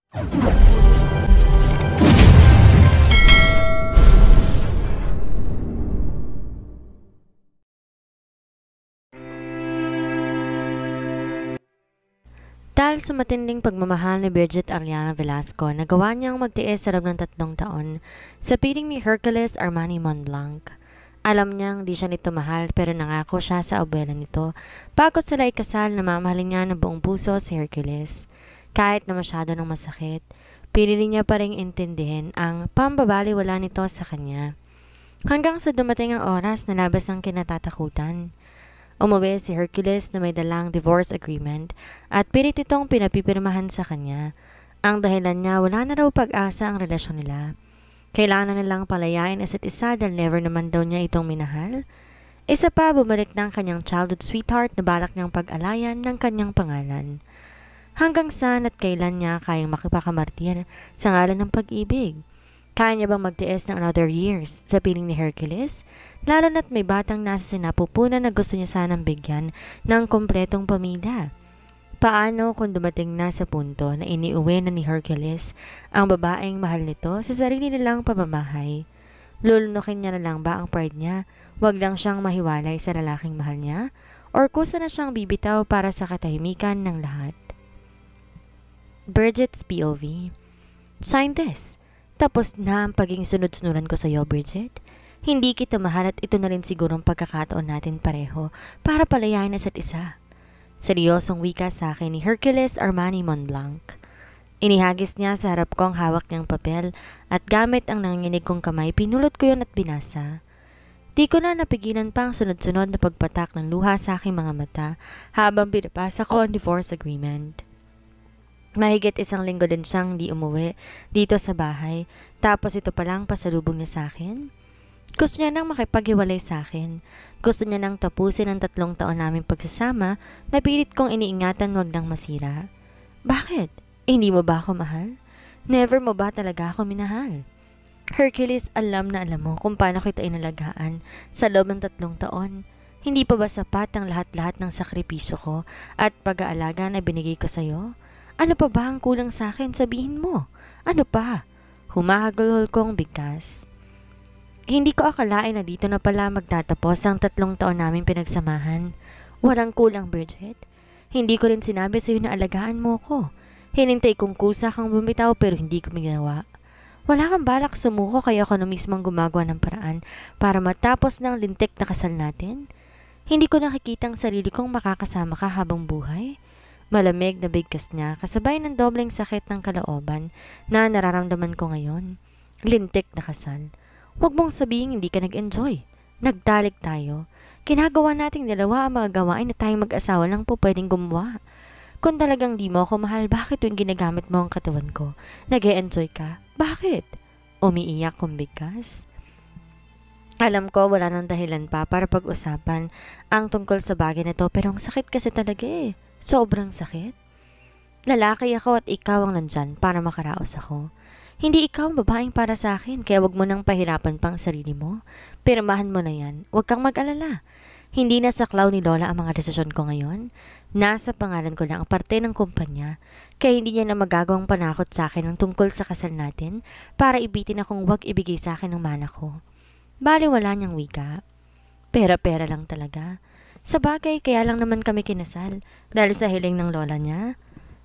Dahil sa matinding pagmamahal ni Bridget Ariana Velasco, nagawa niyang magtiis sa loob ng 3 taon sa piling ni Hercules Armani Montblanc. Alam niyang di siya nito mahal pero nangako siya sa abuela nito bago sila ikasal na mamahalin niya ng buong puso si Hercules. Kahit na masyado ng masakit, pinili niya pa rin intindihin ang pambabaliwala nito sa kanya. Hanggang sa dumating ang oras na labas ang kinatatakutan. Umuwi si Hercules na may dalang divorce agreement at pilit itong pinapipirmahan sa kanya. Ang dahilan niya wala na raw pag-asa ang relasyon nila. Kailangan nilang palayain isa't isa dahil never naman daw niya itong minahal. Isa pa, bumalik ng kanyang childhood sweetheart na balak niyang pag-alayan ng kanyang pangalan. Hanggang saan at kailan niya kayang makipakamartir sa ngalan ng pag-ibig? Kaya niya bang magtiis ng another years sa piling ni Hercules? Lalo na't may batang nasa sinapupunan na gusto niya sanang bigyan ng kompletong pamilya. Paano kung dumating na sa punto na iniuwi na ni Hercules ang babaeng mahal nito sa sarili nilang pamamahay? Lulunukin niya na lang ba ang pride niya? Wag lang siyang mahiwalay sa lalaking mahal niya? Or kusa na siyang bibitaw para sa katahimikan ng lahat? Bridget's POV. Sign this. Tapos na ang paging sunod-sunuran ko sa iyo, Bridget. Hindi kita mahal at ito na rin sigurong pagkakataon natin pareho para palayain isa't isa. Seryosong wika sa akin ni Hercules Armani Montblanc. Inihagis niya sa harap ko ang hawak niyang papel at gamit ang nanginginig kong kamay, pinulot ko yun at binasa. Di ko na napigilan pa ang sunod-sunod na pagpatak ng luha sa aking mga mata habang binabasa ko ang divorce agreement. Mahigit 1 linggo din siyang di umuwi dito sa bahay, tapos ito palang pasalubong niya sa akin. Gusto niya nang makipaghiwalay sa akin. Gusto niya nang tapusin ang 3 taon naming pagsasama na pilit kong iniingatan wag nang masira. Bakit? Hindi mo ba ako mahal? Never mo ba talaga ako minahal? Hercules, alam na alam mo kung paano kita inalagaan sa loob ng 3 taon. Hindi pa ba sapat ang lahat-lahat ng sakripisyo ko at pag-aalaga na binigay ko sa'yo? Ano pa ba ang kulang sa akin? Sabihin mo. Ano pa? Humahagulhol kong bigkas. Hindi ko akalain na dito na pala magtatapos ang 3 taon namin pinagsamahan. Walang kulang, Bridget. Hindi ko rin sinabi sa'yo na alagaan mo ko. Hinintay kong kusa kang bumitaw pero hindi ko ginawa. Wala kang balak sumuko kaya ako na mismong gumagawa ng paraan para matapos ng lintik na kasal natin. Hindi ko nakikita ang sarili kong makakasama ka habang buhay. Malamig na bigkas niya kasabay ng dobleng sakit ng kalooban na nararamdaman ko ngayon. Lintik na kasal. Huwag mong sabihin hindi ka nag-enjoy. Nagdalik tayo. Kinagawa nating dalawa ang mga gawain na tayong mag-asawa lang po pwedeng gumawa. Kung talagang di mo ako mahal, bakit tuwing ginagamit mo ang katawan ko? Nag-e-enjoy ka? Bakit? Umiiyak kong bigkas. Alam ko wala nang dahilan pa para pag-usapan ang tungkol sa bagay na to pero ang sakit kasi talaga eh. Sobrang sakit. Lalaki ako at ikaw ang nandyan para makaraos ako. Hindi ikaw ang babaeng para sa akin kaya wag mo nang pahirapan pang sarili mo. Pirmahan mo na yan. Huwag kang mag-alala. Hindi na sa klaw ni Lola ang mga desisyon ko ngayon. Nasa pangalan ko lang ang parte ng kumpanya kaya hindi niya na magagawang panakot sa akin ang tungkol sa kasal natin para ibitin akong wag ibigay sa akin ng mana ko. Bali wala niyang wika. Pera-pera lang talaga. Sa bagay, kaya lang naman kami kinasal dahil sa hiling ng lola niya.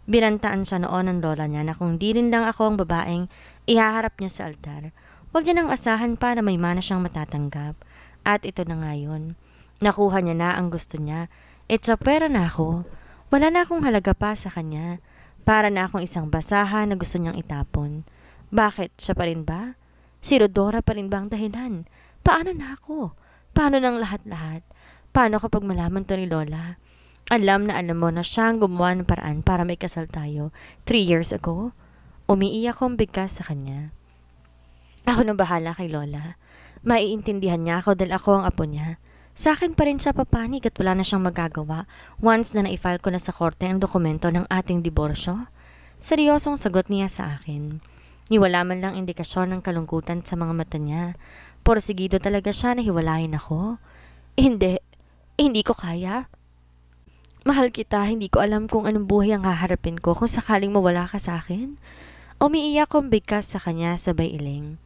Binantaan siya noon ng lola niya na kung di rin lang ako ang babaeng ihaharap niya sa altar, huwag niya nang asahan pa na may mana siyang matatanggap. At ito na nga yun. Nakuha niya na ang gusto niya. It's a pera na ako. Wala na akong halaga pa sa kanya. Para na akong isang basahan na gusto niyang itapon. Bakit? Siya pa rin ba? Si Rodora pa rin ba ang dahilan? Paano na ako? Paano ng lahat-lahat? Paano kapag malaman to ni Lola? Alam na alam mo na siyang gumawa ng paraan para may kasal tayo 3 years ago. Umiiyak kong bigkas sa kanya. Ako na bahala kay Lola. Maiintindihan niya ako dahil ako ang apo niya. Sa akin pa rin siya papanig at wala na siyang magagawa once na na-file ko na sa korte ang dokumento ng ating diborsyo. Seryosong sagot niya sa akin. Niwala man lang indikasyon ng kalungkutan sa mga mata niya. Porsigido talaga siya na hiwalayin ako. Hindi ko kaya. Mahal kita, hindi ko alam kung anong buhay ang haharapin ko kung sakaling mawala ka sa akin. Umiiyak kong bigkas sa kanya sabay iling.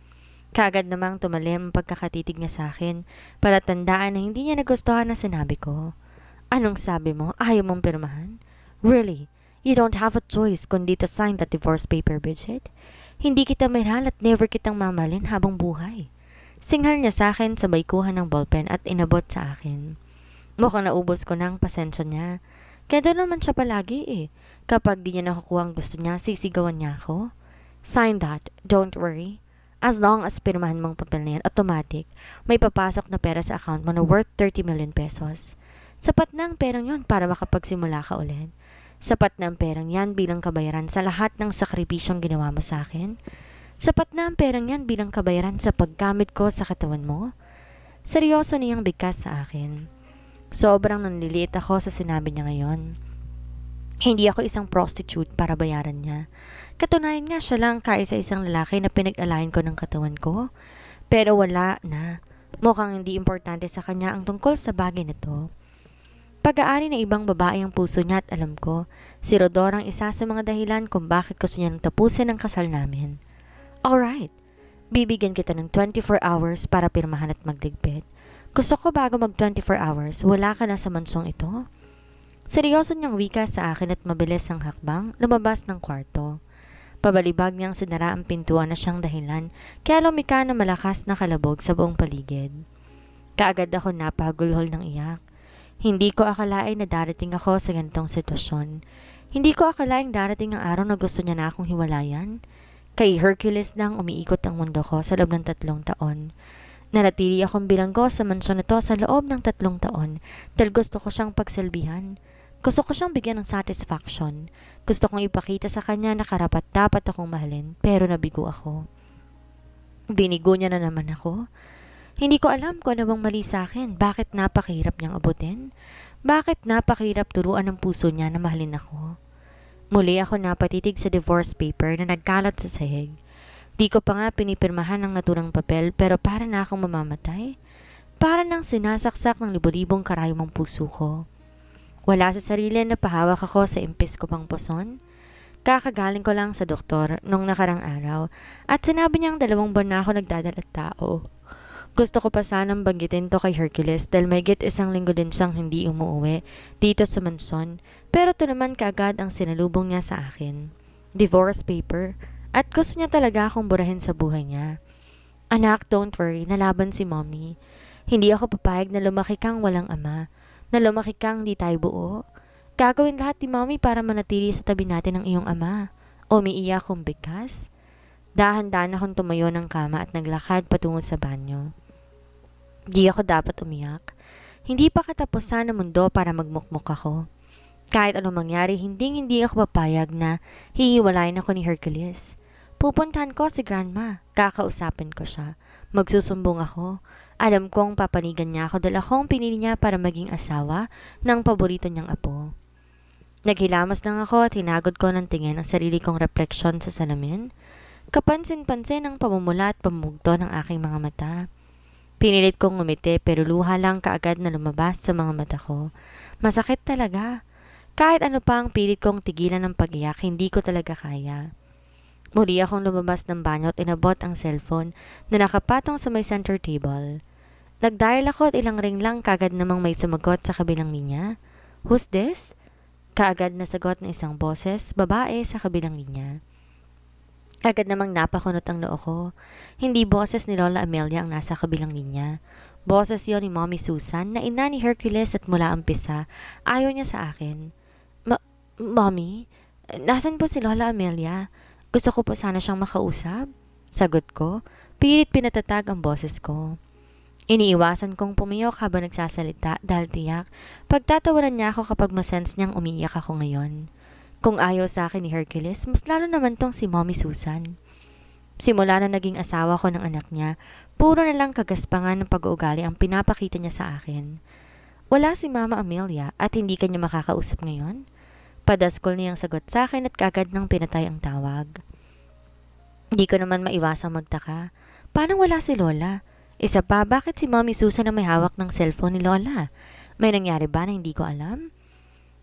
Kaagad namang tumalim ang pagkakatitig niya sa akin, palatandaan na hindi niya nagustuhan ang sinabi ko. Anong sabi mo? Ayaw mong pirmahan? Really? You don't have a choice kundi to sign that divorce paper, Bridget? Hindi kita mahal at never kitang mamahalin habang buhay. Singhal niya sa akin sabay kuha ng ballpen at inabot sa akin. Mukhang naubos ko ng pasensya niya. Kaya doon naman siya palagi eh. Kapag di niya nakukuha ang gusto niya, sisigawan niya ako. Sign that, don't worry. As long as pirmahan mong papel na yan, automatic, may papasok na pera sa account mo na worth 30 million pesos. Sapat na ang perang yon para makapagsimula ka ulit. Sapat na ang perang yan bilang kabayaran sa lahat ng sakripisyong ginawa mo sa akin. Sapat na ang perang yan bilang kabayaran sa paggamit ko sa katawan mo. Seryoso niyang bigkas sa akin. Sobrang nanliliit ako sa sinabi niya ngayon. Hindi ako isang prostitute para bayaran niya. Katunayan nga siya lang kaisa-isang lalaki na pinag-alahin ko ng katawan ko. Pero wala na. Mukhang hindi importante sa kanya ang tungkol sa bagay na to. Pag-aari na ibang babae ang puso niya at alam ko, si Rodor ang isa sa mga dahilan kung bakit gusto niya nang tapusin ang kasal namin. Alright, bibigyan kita ng 24 hours para pirmahan at magligpit. Gusto ko bago mag 24 hours, wala ka na sa mansong ito. Seryoso niyang wika sa akin at mabilis ang hakbang, lumabas ng kwarto. Pabalibag niyang sinara ang pintuan na siyang dahilan, kaya lumika na malakas na kalabog sa buong paligid. Kaagad ako napagulhol ng iyak. Hindi ko akalain na darating ako sa ganitong sitwasyon. Hindi ko akalain darating ang araw na gusto niya na akong hiwalayan. Kay Hercules nang umiikot ang mundo ko sa loob ng 3 taon. Nanatili akong bilanggo sa mansyon na to sa loob ng 3 taon dahil gusto ko siyang pagsilbihan. Gusto ko siyang bigyan ng satisfaction. Gusto kong ipakita sa kanya na karapat-dapat akong mahalin, pero nabigo ako. Binigo niya na naman ako. Hindi ko alam kung ano bang mali sa akin. Bakit napakahirap niyang abutin? Bakit napakahirap turuan ng puso niya na mahalin ako? Muli ako napatitig sa divorce paper na nagkalat sa sahig. Di ko pa nga pinipirmahan ng naturang papel pero para na akong mamamatay. Para nang sinasaksak ng libo-libong karayomang puso ko. Wala sa sarili na pahawak ako sa impis ko pang puson. Kakagaling ko lang sa doktor nung nakarang araw at sinabi niyang 2 buwan na ako nagdadalat tao. Gusto ko pa sanang banggitin to kay Hercules dahil may 1 linggo din siyang hindi umuwi dito sa mansion pero to naman kaagad ang sinalubong niya sa akin. Divorce paper at gusto niya talaga akong burahin sa buhay niya. Anak, don't worry, nalaban si mommy. Hindi ako papayag na lumaki kang walang ama. Na lumaki kang di tayo buo. Gagawin lahat ni mommy para manatili sa tabi natin ang iyong ama. Umiiyak kong bigkas. Dahan-dahan akong tumayo ng kama at naglakad patungo sa banyo. Di ako dapat umiyak. Hindi pa katapusan ng mundo para magmukmuk ako. Kahit anong mangyari, hindi ako papayag na hihiwalayin ako ni Hercules. Pupuntahan ko si Grandma. Kakausapin ko siya. Magsusumbong ako. Alam kong papanigan niya ako dahil akong pinili niya para maging asawa ng paborito niyang apo. Naghilamas lang ako at hinagod ko ng tingin ang sarili kong refleksyon sa salamin. Kapansin-pansin ang pamumula at pamugto ng aking mga mata. Pinilit kong ngumiti pero luha lang kaagad na lumabas sa mga mata ko. Masakit talaga. Kahit ano pa ang pilit kong tigilan ng pag-iyak, hindi ko talaga kaya. Muli akong lumabas ng banyo at inabot ang cellphone na nakapatong sa may center table. Nag-dial ako at ilang ring lang kaagad namang may sumagot sa kabilang linya. Who's this? Kaagad na sagot ng isang boses, babae sa kabilang linya. Agad namang napakunot ang noo ko. Hindi boses ni Lola Amelia ang nasa kabilang linya. Boses yon ni Mommy Susan na ina ni Hercules at mula umpisa, ayaw niya sa akin. Mommy, nasan po si Lola Amelia? Gusto ko po sana siyang makausap. Sagot ko, pilit pinatatag ang boses ko. Iniiwasan kong pumiyok habang nagsasalita dahil tiyak, pagtatawanan niya ako kapag masense niyang umiiyak ako ngayon. Kung ayaw sa akin ni Hercules, mas lalo naman tong si Mommy Susan. Simula na naging asawa ko ng anak niya, puro na lang kagaspangan ng pag-uugali ang pinapakita niya sa akin. Wala si Mama Amelia at hindi kanya makakausap ngayon. Padaskol niyang sagot sa akin at kaagad nang pinatay ang tawag. Di ko naman maiwasang magtaka. Paano wala si Lola? Isa pa, bakit si Mommy Susan na may hawak ng cellphone ni Lola? May nangyari ba na hindi ko alam?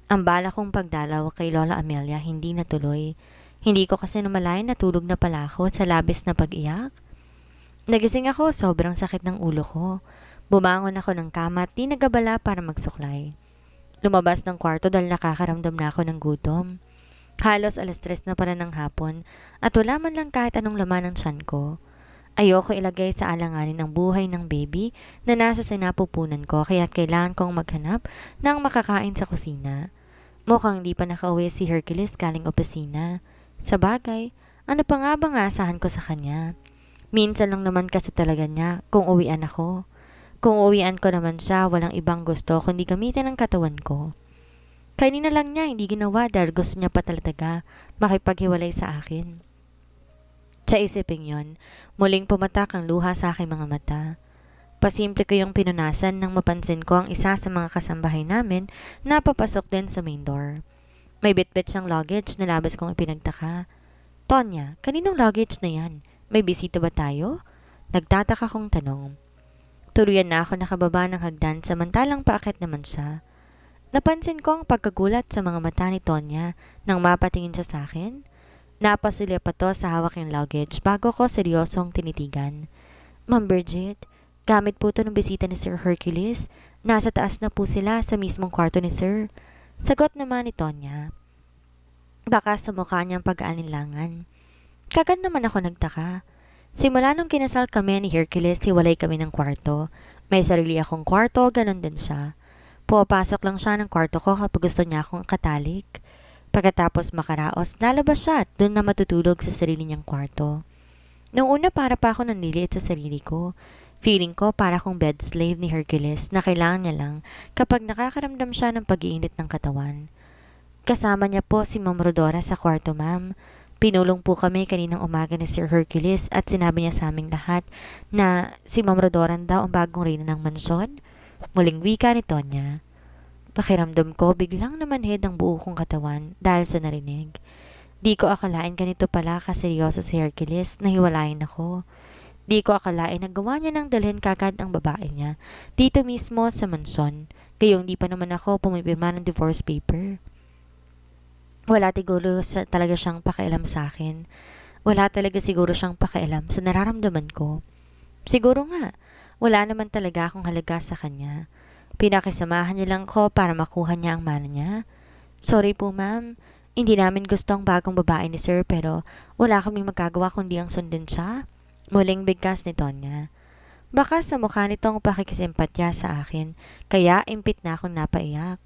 Ang bala kong pagdalaw kay Lola Amelia hindi natuloy. Hindi ko kasi namalayan na tulog na pala ako sa labis na pag-iyak. Nagising ako, sobrang sakit ng ulo ko. Bumangon ako ng kama at di nagabala para magsuklay. Lumabas ng kwarto dahil nakakaramdam na ako ng gutom. Halos 3:00 na pala ng hapon at wala man lang kahit anong laman ng tiyan ko. Ayoko ilagay sa alanganin ang buhay ng baby na nasa sinapupunan ko kaya kailangan kong maghanap ng makakain sa kusina. Mukhang di pa nakauwi si Hercules galing opisina. Sa bagay, ano pa nga bang aasahan ko sa kanya? Minsan lang naman kasi talaga niya kung uwian ako. Kung uwian ko naman siya, walang ibang gusto kundi gamitin ang katawan ko. Kanina lang niya hindi ginawa dahil gusto niya pa talaga makipaghiwalay sa akin. Sa isiping yon, muling pumatak ang luha sa aking mga mata. Pasimple ko yung pinunasan nang mapansin ko ang isa sa mga kasambahay namin na papasok din sa main door. May bitbit siyang luggage na labas kong ipinagtaka. Tonya, kaninong luggage na yan? May bisita ba tayo? Nagtataka kong tanong. Tuluyan na ako nakababa ng hagdan samantalang paakit naman siya. Napansin ko ang pagkagulat sa mga mata ni Tonya nang mapatingin siya sa akin. Napasilya pa to sa hawak ng luggage bago ko seryosong tinitigan. Ma'am Bridget, gamit po to ng bisita ni Sir Hercules. Nasa taas na po sila sa mismong kwarto ni Sir. Sagot naman ni Tonya. Baka sa mukha niyang pag-aalinlangan. Kagad naman ako nagtaka. Simula nung kinasal kami ni Hercules, hiwalay kami ng kwarto. May sarili akong kwarto, ganun din siya. Pumapasok lang siya ng kwarto ko kapag gusto niya akong katalik. Pagkatapos makaraos, lalabas siya at doon na matutulog sa sarili niyang kwarto. Noong una para pa ako nanliliit sa sarili ko. Feeling ko para akong bed slave ni Hercules na kailangan niya lang kapag nakakaramdam siya ng pag-iinit ng katawan. Kasama niya po si Ma'am Rodora sa kwarto, ma'am. Pinulong po kami kaninang umaga ni Sir Hercules at sinabi niya sa aming lahat na si Ma'am Rodora daw ang bagong reyna ng mansyon. Muling wika ni Tonya. Pakiramdam ko biglang namanhid ang buo kong katawan dahil sa narinig. Di ko akalain ganito pala kaseryoso si Hercules na hiwalayin ako. Di ko akalain na gawa niya nang dalhin kagad ang babae niya dito mismo sa mansyon. Gayong di pa naman ako pumipirma ng divorce paper. Wala talaga siyang pakialam sa akin. Wala talaga siguro siyang pakialam sa nararamdaman ko. Siguro nga, wala naman talaga akong halaga sa kanya. Pinakisamahan niya lang ko para makuha niya ang mana niya. Sorry po ma'am, hindi namin gusto ang bagong babae ni Sir pero wala kaming magagawa kundi ang sundin siya. Muling bigkas ni Tonya. Baka sa mukha nitong pakikisimpatya sa akin, kaya impit na akong napaiyak.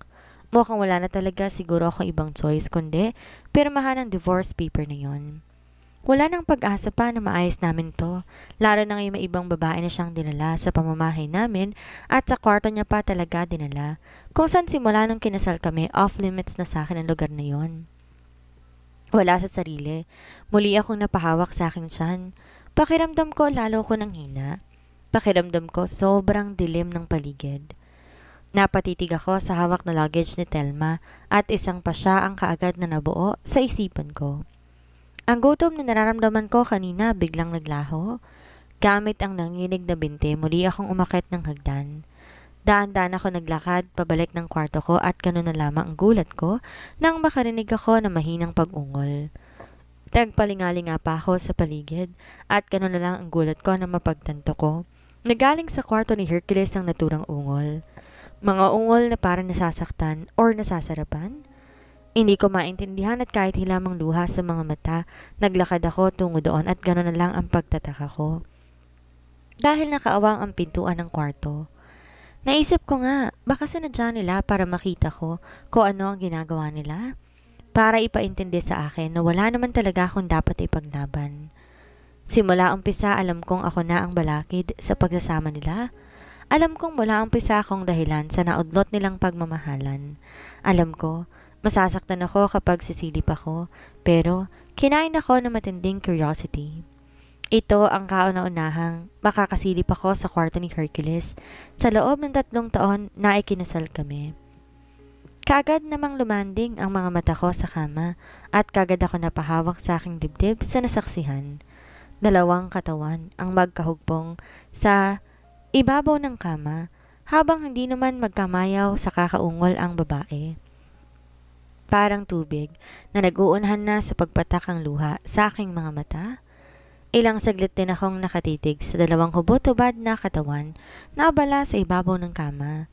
Mukhang wala na talaga siguro akong ibang choice kundi pirmahan ang divorce paper na yon. Wala nang pag-asa pa na maayos namin to, lalo na ngayon may ibang babae na siyang dinala sa pamamahay namin at sa kwarto niya pa talaga dinala, kung saan simula nung kinasal kami off-limits na sa akin ang lugar na yon. Wala sa sarili, muli akong napahawak sa aking tiyan. Pakiramdam ko lalo ko ng hina. Pakiramdam ko sobrang dilim ng paligid. Napatitig ako sa hawak na luggage ni Telma at isang pa siya ang kaagad na nabuo sa isipan ko. Ang gutom na nararamdaman ko kanina biglang naglaho. Gamit ang nanginig na binte, muli akong umakyat ng hagdan. Daan-daan ako naglakad pabalik ng kwarto ko at gano'n na lamang ang gulat ko nang makarinig ako ng mahinang pag-ungol. Nagpalingalinga pa ako sa paligid at gano'n na lang ang gulat ko na mapagtanto ko. Nagaling sa kwarto ni Hercules ang naturang ungol. Mga ungol na parang nasasaktan or nasasarapan. Hindi ko maintindihan at kahit hilamang luha sa mga mata, naglakad ako tungo doon at gano'n na lang ang pagtataka ko. Dahil nakaawang ang pintuan ng kwarto. Naisip ko nga, baka sinadya nila para makita ko kung ano ang ginagawa nila. Para ipaintindi sa akin na wala naman talaga akong dapat ipaglaban. Simula umpisa alam kong ako na ang balakid sa pagsasama nila. Alam kong mula umpisa akong dahilan sa naudlot nilang pagmamahalan. Alam ko, masasaktan ako kapag sisilip ako, pero kinain ako ng matinding curiosity. Ito ang kauna-unahang makakasilip ako sa kwarto ni Hercules sa loob ng 3 taon na ikinasal kami. Kaagad namang lumanding ang mga mata ko sa kama at kaagad ako napahawak sa aking dibdib sa nasaksihan. 2 katawan ang magkahugpong sa ibabaw ng kama habang hindi naman magkamayaw sa kakaungol ang babae. Parang tubig na nag-uunhan na sa pagpatak ang luha sa aking mga mata. Ilang saglit din akong nakatitig sa dalawang hubot-hubad na katawan na abala sa ibabaw ng kama.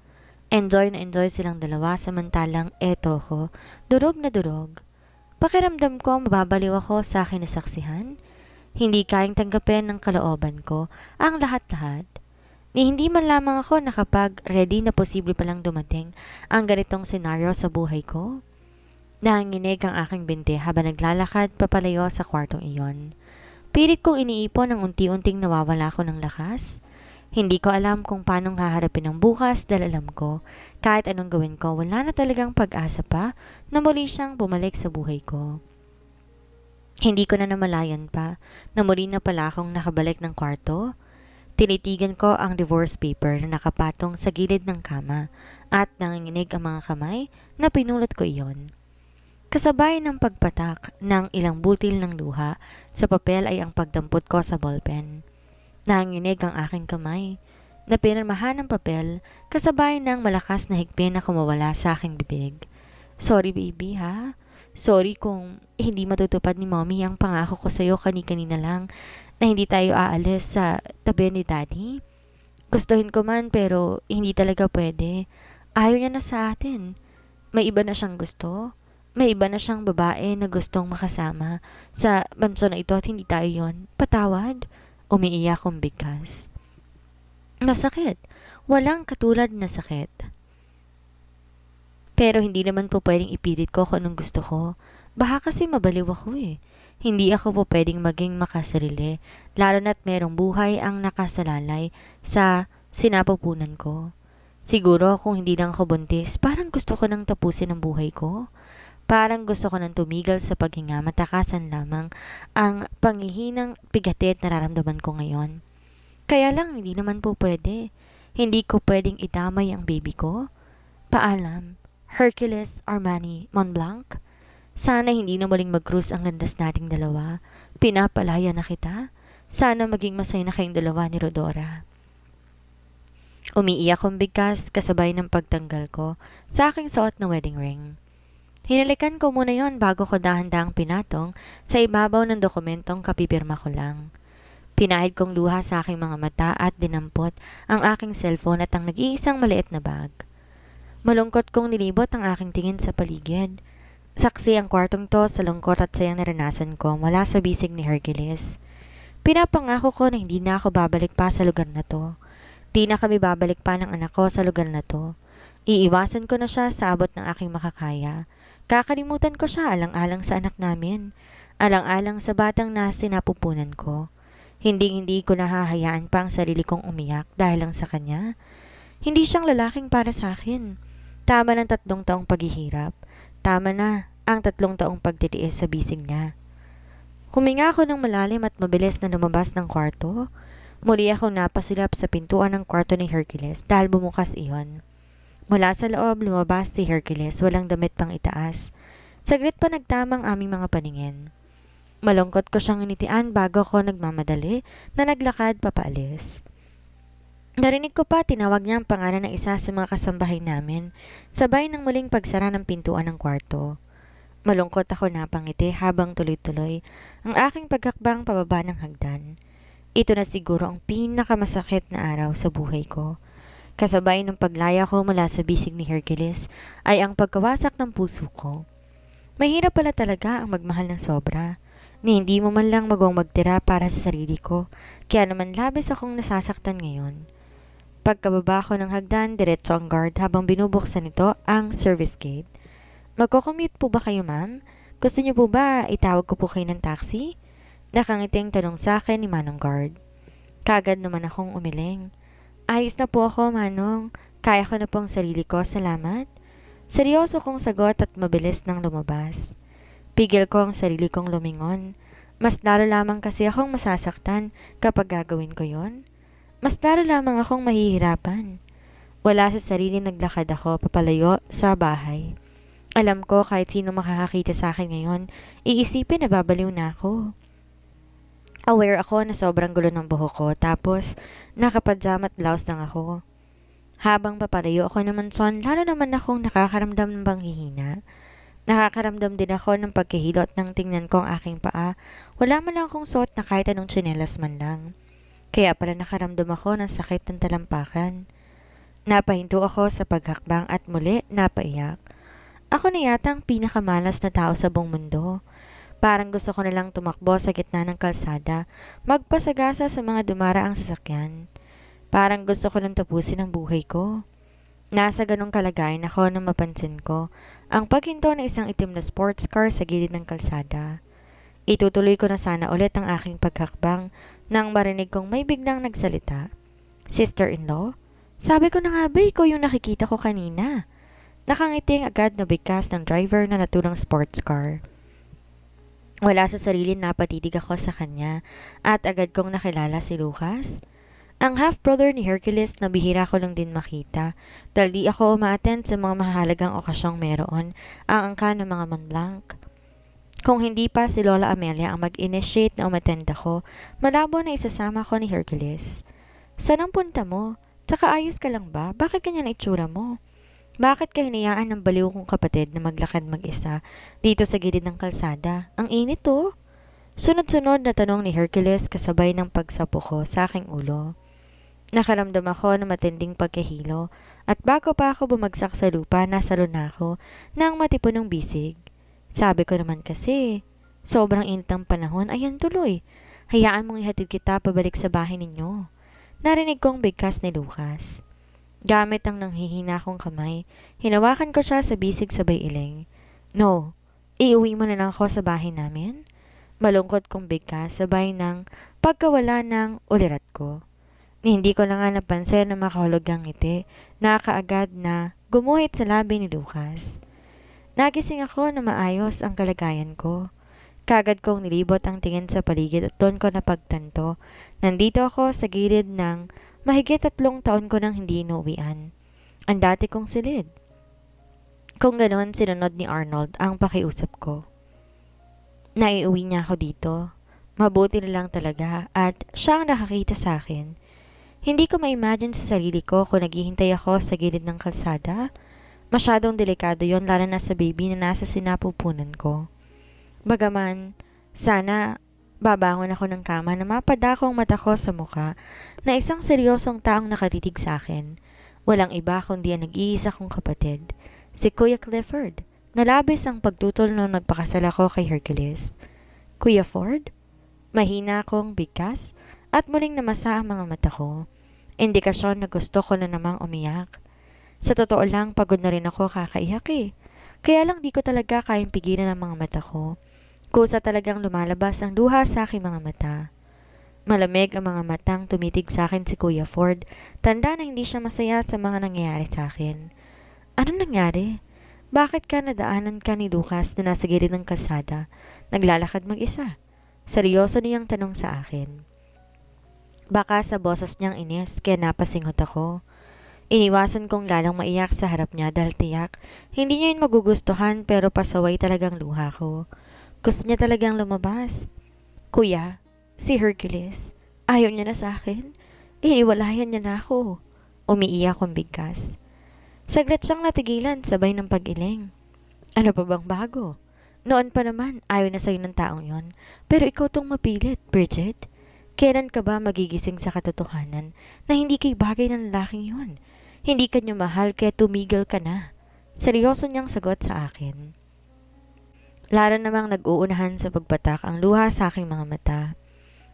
Enjoy na enjoy silang dalawa samantalang eto ko, durog na durog. Pakiramdam ko mababaliw ako sa aking nasaksihan. Hindi kayang tanggapin ng kalooban ko ang lahat-lahat. Ni hindi man lamang ako nakapag ready na posible palang dumating ang ganitong senaryo sa buhay ko. Nanginginig ang aking binte habang naglalakad papalayo sa kwartong iyon. Pilit kong iniipon ang unti-unting nawawala ko ng lakas. Hindi ko alam kung paanong haharapin ang bukas dahil alam ko, kahit anong gawin ko, wala na talagang pag-asa pa na muli siyang bumalik sa buhay ko. Hindi ko na namalayan pa na muli na pala akong nakabalik ng kwarto. Tinitigan ko ang divorce paper na nakapatong sa gilid ng kama at nanginginig ang mga kamay na pinulot ko iyon. Kasabay ng pagpatak ng ilang butil ng luha sa papel ay ang pagdampot ko sa ballpen. Nanginginig ang aking kamay na pinirmahan ng papel kasabay ng malakas na higpin na kumawala sa aking bibig. Sorry baby ha. Sorry kung hindi matutupad ni mommy ang pangako ko sa'yo kani-kanina lang na hindi tayo aalis sa tabi ni daddy. Gustuhin ko man pero hindi talaga pwede. Ayaw niya na sa atin. May iba na siyang gusto. May iba na siyang babae na gustong makasama sa mansyon na ito at hindi tayo yon. Patawad. Umiiyak kong bigkas. Masakit. Walang katulad na sakit. Pero hindi naman po pwedeng ipilit ko kung anong gusto ko. Baka kasi mabaliw ako eh. Hindi ako po pwedeng maging makasarili, lalo na't merong buhay ang nakasalalay sa sinapupunan ko. Siguro kung hindi lang ako buntis, parang gusto ko nang tapusin ang buhay ko. Parang gusto ko nang tumigil sa paghinga, matakasan lamang ang panghihinang bigatit nararamdaman ko ngayon. Kaya lang hindi naman po pwede. Hindi ko pwedeng idamay ang baby ko. Paalam, Hercules Armani Montblanc. Sana hindi na muling mag-cruise ang landas nating dalawa. Pinapalaya na kita. Sana maging masaya na kayong dalawa ni Rodora. Umiiyak kong bigkas kasabay ng pagtanggal ko sa aking suot na wedding ring. Hinalikan ko muna yon bago ko dahan-dahang pinatong sa ibabaw ng dokumentong kapipirma ko lang. Pinahid kong luha sa aking mga mata at dinampot ang aking cellphone at ang nag-iisang maliit na bag. Malungkot kong nilibot ang aking tingin sa paligid. Saksi ang kwartong to sa lungkot at sayang naranasan ko mula sa bisig ni Hercules. Pinapangako ko na hindi na ako babalik pa sa lugar na to. Di na kami babalik pa ng anak ko sa lugar na to. Iiwasan ko na siya sa abot ng aking makakaya. Kakalimutan ko siya alang-alang sa anak namin. Alang-alang sa batang na sinapupunan ko. Hindi ko nahahayaan pa ang sarili kong umiyak dahil lang sa kanya. Hindi siyang lalaking para sa akin. Tama ng 3 taong paghihirap. Tama na ang 3 taong pagtitiis sa bisig niya. Huminga ako ng malalim at mabilis na lumabas ng kwarto. Muli akong napasulap sa pintuan ng kwarto ni Hercules dahil bumukas iyon. Mula sa loob, lumabas si Hercules, walang damit pang itaas. Saglit pa nagtamang aming mga paningin. Malungkot ko siyang initian bago ko nagmamadali na naglakad papaalis. Narinig ko pa tinawag niya ang pangalan ng isa sa mga kasambahay namin, sabay ng muling pagsara ng pintuan ng kwarto. Malungkot ako napangiti habang tuloy-tuloy ang aking paghakbang pababa ng hagdan. Ito na siguro ang pinakamasakit na araw sa buhay ko. Kasabay ng paglaya ko mula sa bisig ni Hercules ay ang pagkawasak ng puso ko. Mahirap pala talaga ang magmahal ng sobra, ni hindi mo man lang magtira para sa sarili ko, kaya naman labis akong nasasaktan ngayon. Pagkababa ko ng hagdan, diretso ang guard habang binubuksan nito ang service gate. Magko-commute po ba kayo ma'am? Gusto niyo po ba itawag ko po kayo ng taxi? Nakangiting tanong sa akin ni Manong Guard. Kagad naman akong umiling. Ayos na po ako, Manong. Kaya ko na po ang sarili ko, salamat. Seryoso kong sagot at mabilis nang lumabas. Pigil ko ang sarili kong lumingon. Mas lalo lamang kasi akong masasaktan kapag gagawin ko yon. Mas lalo lamang akong mahihirapan. Wala sa sarili naglakad ako papalayo sa bahay. Alam ko kahit sino makakakita sa akin ngayon, iisipin na babaliw na ako. Aware ako na sobrang gulo ng buhok ko tapos nakapajama at blouse lang ako. Habang papalayo ako ng mansyon, lalo naman akong nakakaramdam ng panghihina. Nakakaramdam din ako ng pagkahilot nang tingnan ko ang aking paa. Wala man lang akong suot na kahit anong tsinelas man lang. Kaya pala nakaramdam ako ng sakit ng talampakan. Napahinto ako sa paghakbang at muli napaiyak. Ako na yata ang pinakamalas na tao sa buong mundo. Parang gusto ko na lang tumakbo sa gitna ng kalsada, magpasagasa sa mga dumaraang sasakyan. Parang gusto ko lang tapusin ang buhay ko. Nasa ganong kalagayan ako nang mapansin ko ang paghinto ng isang itim na sports car sa gilid ng kalsada. Itutuloy ko na sana ulit ang aking paghakbang nang marinig kong may biglang nagsalita. Sister-in-law? Sabi ko na nga ba ikaw yung nakikita ko kanina? Nakangiting agad na bigkas ng driver na naturang sports car. Wala sa sarili na patitig ako sa kanya at agad kong nakilala si Lucas. Ang half-brother ni Hercules na bihira ko lang din makita dahil di ako umaattend sa mga mahalagang okasyong meron ang angka ng mga Mont Blanc. Kung hindi pa si Lola Amelia ang mag-initiate na umattend ako, malabo na isasama ko ni Hercules. Saan ang punta mo? Tsaka ayos ka lang ba? Bakit ganyan ang itsura mo? Bakit ka hinayaan ng baliw kong kapatid na maglakad mag-isa dito sa gilid ng kalsada? Ang init oh! Sunod-sunod na tanong ni Hercules kasabay ng pagsapo ko sa aking ulo. Nakaramdam ako ng matinding pagkahilo at bago pa ako bumagsak sa lupa, nasalo na ako ng matipunong bisig. Sabi ko naman kasi, sobrang init ng panahon, ayan tuloy. Hayaan mong ihatid kita pabalik sa bahay ninyo. Narinig kong bigkas ni Lucas. Gamit ang nanghihina kong kamay, hinawakan ko siya sa bisig sabay iling. No, iuwi mo na lang ako sa bahay namin? Malungkot kong bigkas sabay ng pagkawala ng ulirat ko. Hindi ko na nga napansin na makahulog ang ngiti na kaagad na gumuhit sa labi ni Lucas. Nagising ako na maayos ang kalagayan ko. Kagad kong nilibot ang tingin sa paligid at doon ko napagtanto. Nandito ako sa gilid ng mahigit 3 taon ko nang hindi inuwian. Ang dati kong silid. Kung ganoon, sinunod ni Arnold ang pakiusap ko. Naiuwi niya ako dito. Mabuti na lang talaga at siya ang nakakita sa akin. Hindi ko ma-imagine sa sarili ko kung naghihintay ako sa gilid ng kalsada. Masyadong delikado yon lalo na sa baby na nasa sinapupunan ko. Bagaman, sana babangon ako ng kama na mapadakong mata ko sa muka na isang seryosong taong nakatitig sa akin. Walang iba kundi ang nag-iisa kong kapatid, si Kuya Clifford. Nalabis ang pagtutol nung nagpakasal ako kay Hercules. Kuya Ford? Mahina akong bigkas at muling namasa ang mga mata ko. Indikasyon na gusto ko na namang umiyak. Sa totoo lang, pagod na rin ako kakaiyak eh. Kaya lang di ko talaga kayang pigilan ang mga mata ko. Kusa talagang lumalabas ang luha sa aking mga mata. Malamig ang mga matang tumitig sa akin si Kuya Ford. Tanda na hindi siya masaya sa mga nangyayari sa akin. Anong nangyari? Bakit ka nadaanan ka ni Lucas na nasa gilid ng kalsada? Naglalakad mag-isa. Seryoso niyang tanong sa akin. Baka sa boses niyang inis kaya napasinghot ako. Iniwasan kong lalong maiyak sa harap niya dahil tiyak. Hindi niya yun magugustuhan pero pasaway talagang luha ko. Gusto niya talagang lumabas. Kuya, si Hercules, ayaw niya na sa akin. Iniwalayan niya na ako. Umiiyak kong bigkas. Saglit siyang natigilan sabay ng pag-iling. Ano pa bang bago? Noon pa naman, ayaw na sa'yo ng taong yon. Pero ikaw tong mapilit, Bridget. Kailan ka ba magigising sa katotohanan na hindi kay bagay ng lalaking yun? Hindi ka niya mahal kaya tumigil ka na. Seryoso niyang sagot sa akin. Lalo namang nag-uunahan sa pagpatak ang luha sa aking mga mata.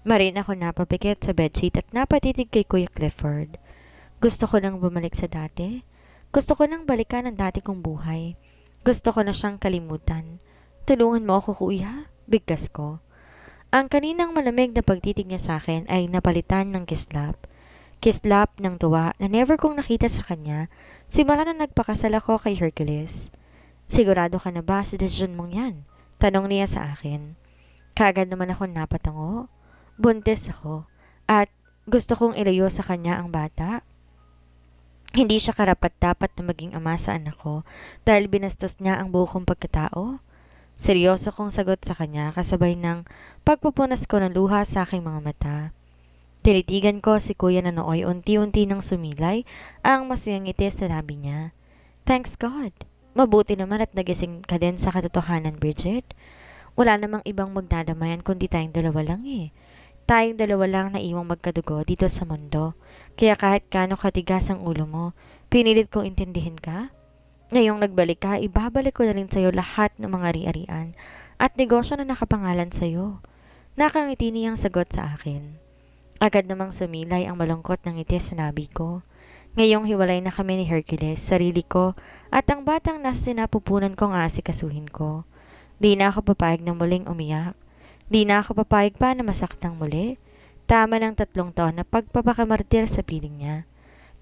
Marin ako napapikit sa bedsheet at napatitig kay Kuya Clifford. Gusto ko nang bumalik sa dati. Gusto ko nang balikan ang dati kong buhay. Gusto ko na siyang kalimutan. Tulungan mo ako, kuya? Bigkas ko. Ang kaninang malamig na pagtitig niya sa akin ay napalitan ng kislap. Kislap ng tuwa na never kong nakita sa kanya simula na nagpakasal ako kay Hercules. Sigurado ka na ba sa desisyon mong yan? Tanong niya sa akin. Kagad naman ako napatango. Buntis ako at gusto kong ilayo sa kanya ang bata. Hindi siya karapat-dapat na maging ama sa anak ko dahil binastos niya ang buo kong pagkatao. Seryoso kong sagot sa kanya kasabay ng pagpupunas ko ng luha sa aking mga mata. Tinitigan ko si kuya na nooy unti-unti nang sumilay ang masayang ngiti sa labi niya. Thanks God. Mabuti naman at nagising ka din sa katotohanan, Bridget. Wala namang ibang magdadamayan kundi tayong dalawa lang eh. Tayong dalawa lang na iwang magkadugo dito sa mundo. Kaya kahit gaano katigas ang ulo mo, pinilit kong intindihin ka. Ngayong nagbalik ka, ibabalik ko na rin sa'yo lahat ng mga ari-arian at negosyo na nakapangalan sa'yo. Nakangiti niyang sagot sa akin. Agad namang sumilay ang malungkot ng ngiti sa labi ko. Ngayong hiwalay na kami ni Hercules, sarili ko at ang batang nasa sinapupunan kong aasikasuhin ko. Di na ako papayag na muling umiyak. Di na ako papayag pa na masaktang muli. Tama ng 3 taon na pagpapakamartir sa piling niya.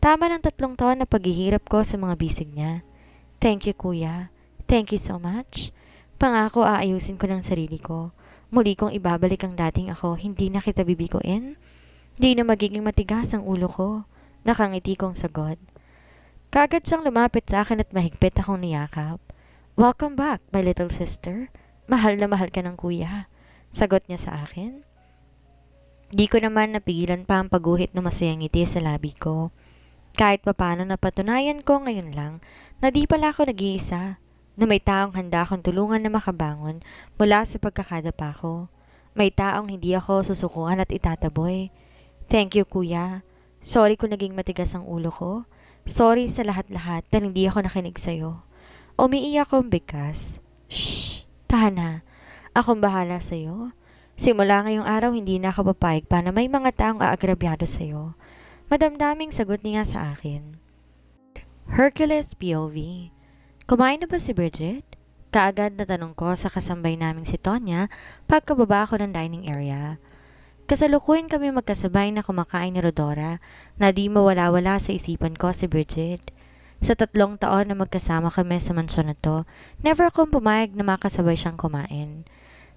Tama ng 3 taon na paghihirap ko sa mga bisig niya. Thank you, kuya. Thank you so much. Pangako aayusin ko ng sarili ko. Muli kong ibabalik ang dating ako, hindi na kita bibiguin. Di na magiging matigas ang ulo ko. Nakangiti kong sagot. Kagad siyang lumapit sa akin at mahigpit akong niyakap. Welcome back, my little sister. Mahal na mahal ka ng kuya. Sagot niya sa akin. Di ko naman napigilan pa ang pagguhit ng masayang ngiti sa labi ko. Kahit papano napatunayan ko ngayon lang na di pala ako nag-iisa, na may taong handa akong tulungan na makabangon mula sa pagkakadapa ko. May taong hindi ako susukuan at itataboy. Thank you, kuya. Sorry kung naging matigas ang ulo ko. Sorry sa lahat-lahat dahil hindi ako nakinig sa'yo. Umiiyak akong bigkas. Shh! Tahan na. Akong bahala sa'yo. Simula ngayong araw hindi na ako papayag pa na may mga taong aagrabyado sa'yo. Madamdaming sagot niya sa akin. Hercules POV. Kumain na ba si Bridget? Kaagad na tanong ko sa kasambay naming si Tonya pagkababa ko ng dining area. Kasalukuyan kami magkasabay na kumakain ni Rodora na di mawala-wala sa isipan ko si Bridget. Sa 3 taon na magkasama kami sa mansyon na to, never akong pumayag na makasabay siyang kumain.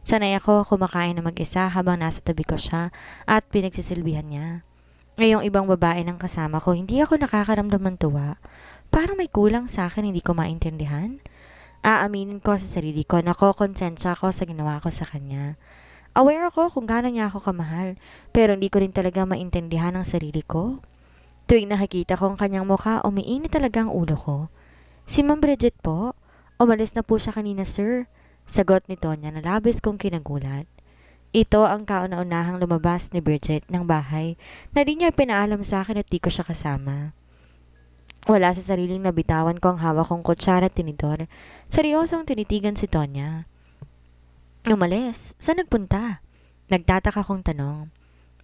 Sanay ako kumakain na mag-isa habang nasa tabi ko siya at pinagsisilbihan niya. Ngayong ibang babae ng kasama ko, hindi ako nakakaramdam ng tuwa. Parang may kulang sa akin, hindi ko maintindihan. Aaminin ko sa sarili ko na konsensya ko sa ginawa ko sa kanya. Aware ako kung gaano niya ako kamahal, pero hindi ko rin talaga maintindihan ang sarili ko. Tuwing nakikita ko ang kanyang mukha, umiinit talaga ang ulo ko. Si Ma'am Bridget po? Umalis na po siya kanina, sir. Sagot ni Tonya na labis kong kinagulat. Ito ang kauna-unahang lumabas ni Bridget ng bahay na di niya pinaalam sa akin at di ko siya kasama. Wala sa sariling nabitawan ko ang hawak kong kutsara at tinidor. Seryosong tinitigan si Tonya. Umalis? Saan nagpunta? Nagtataka kong tanong.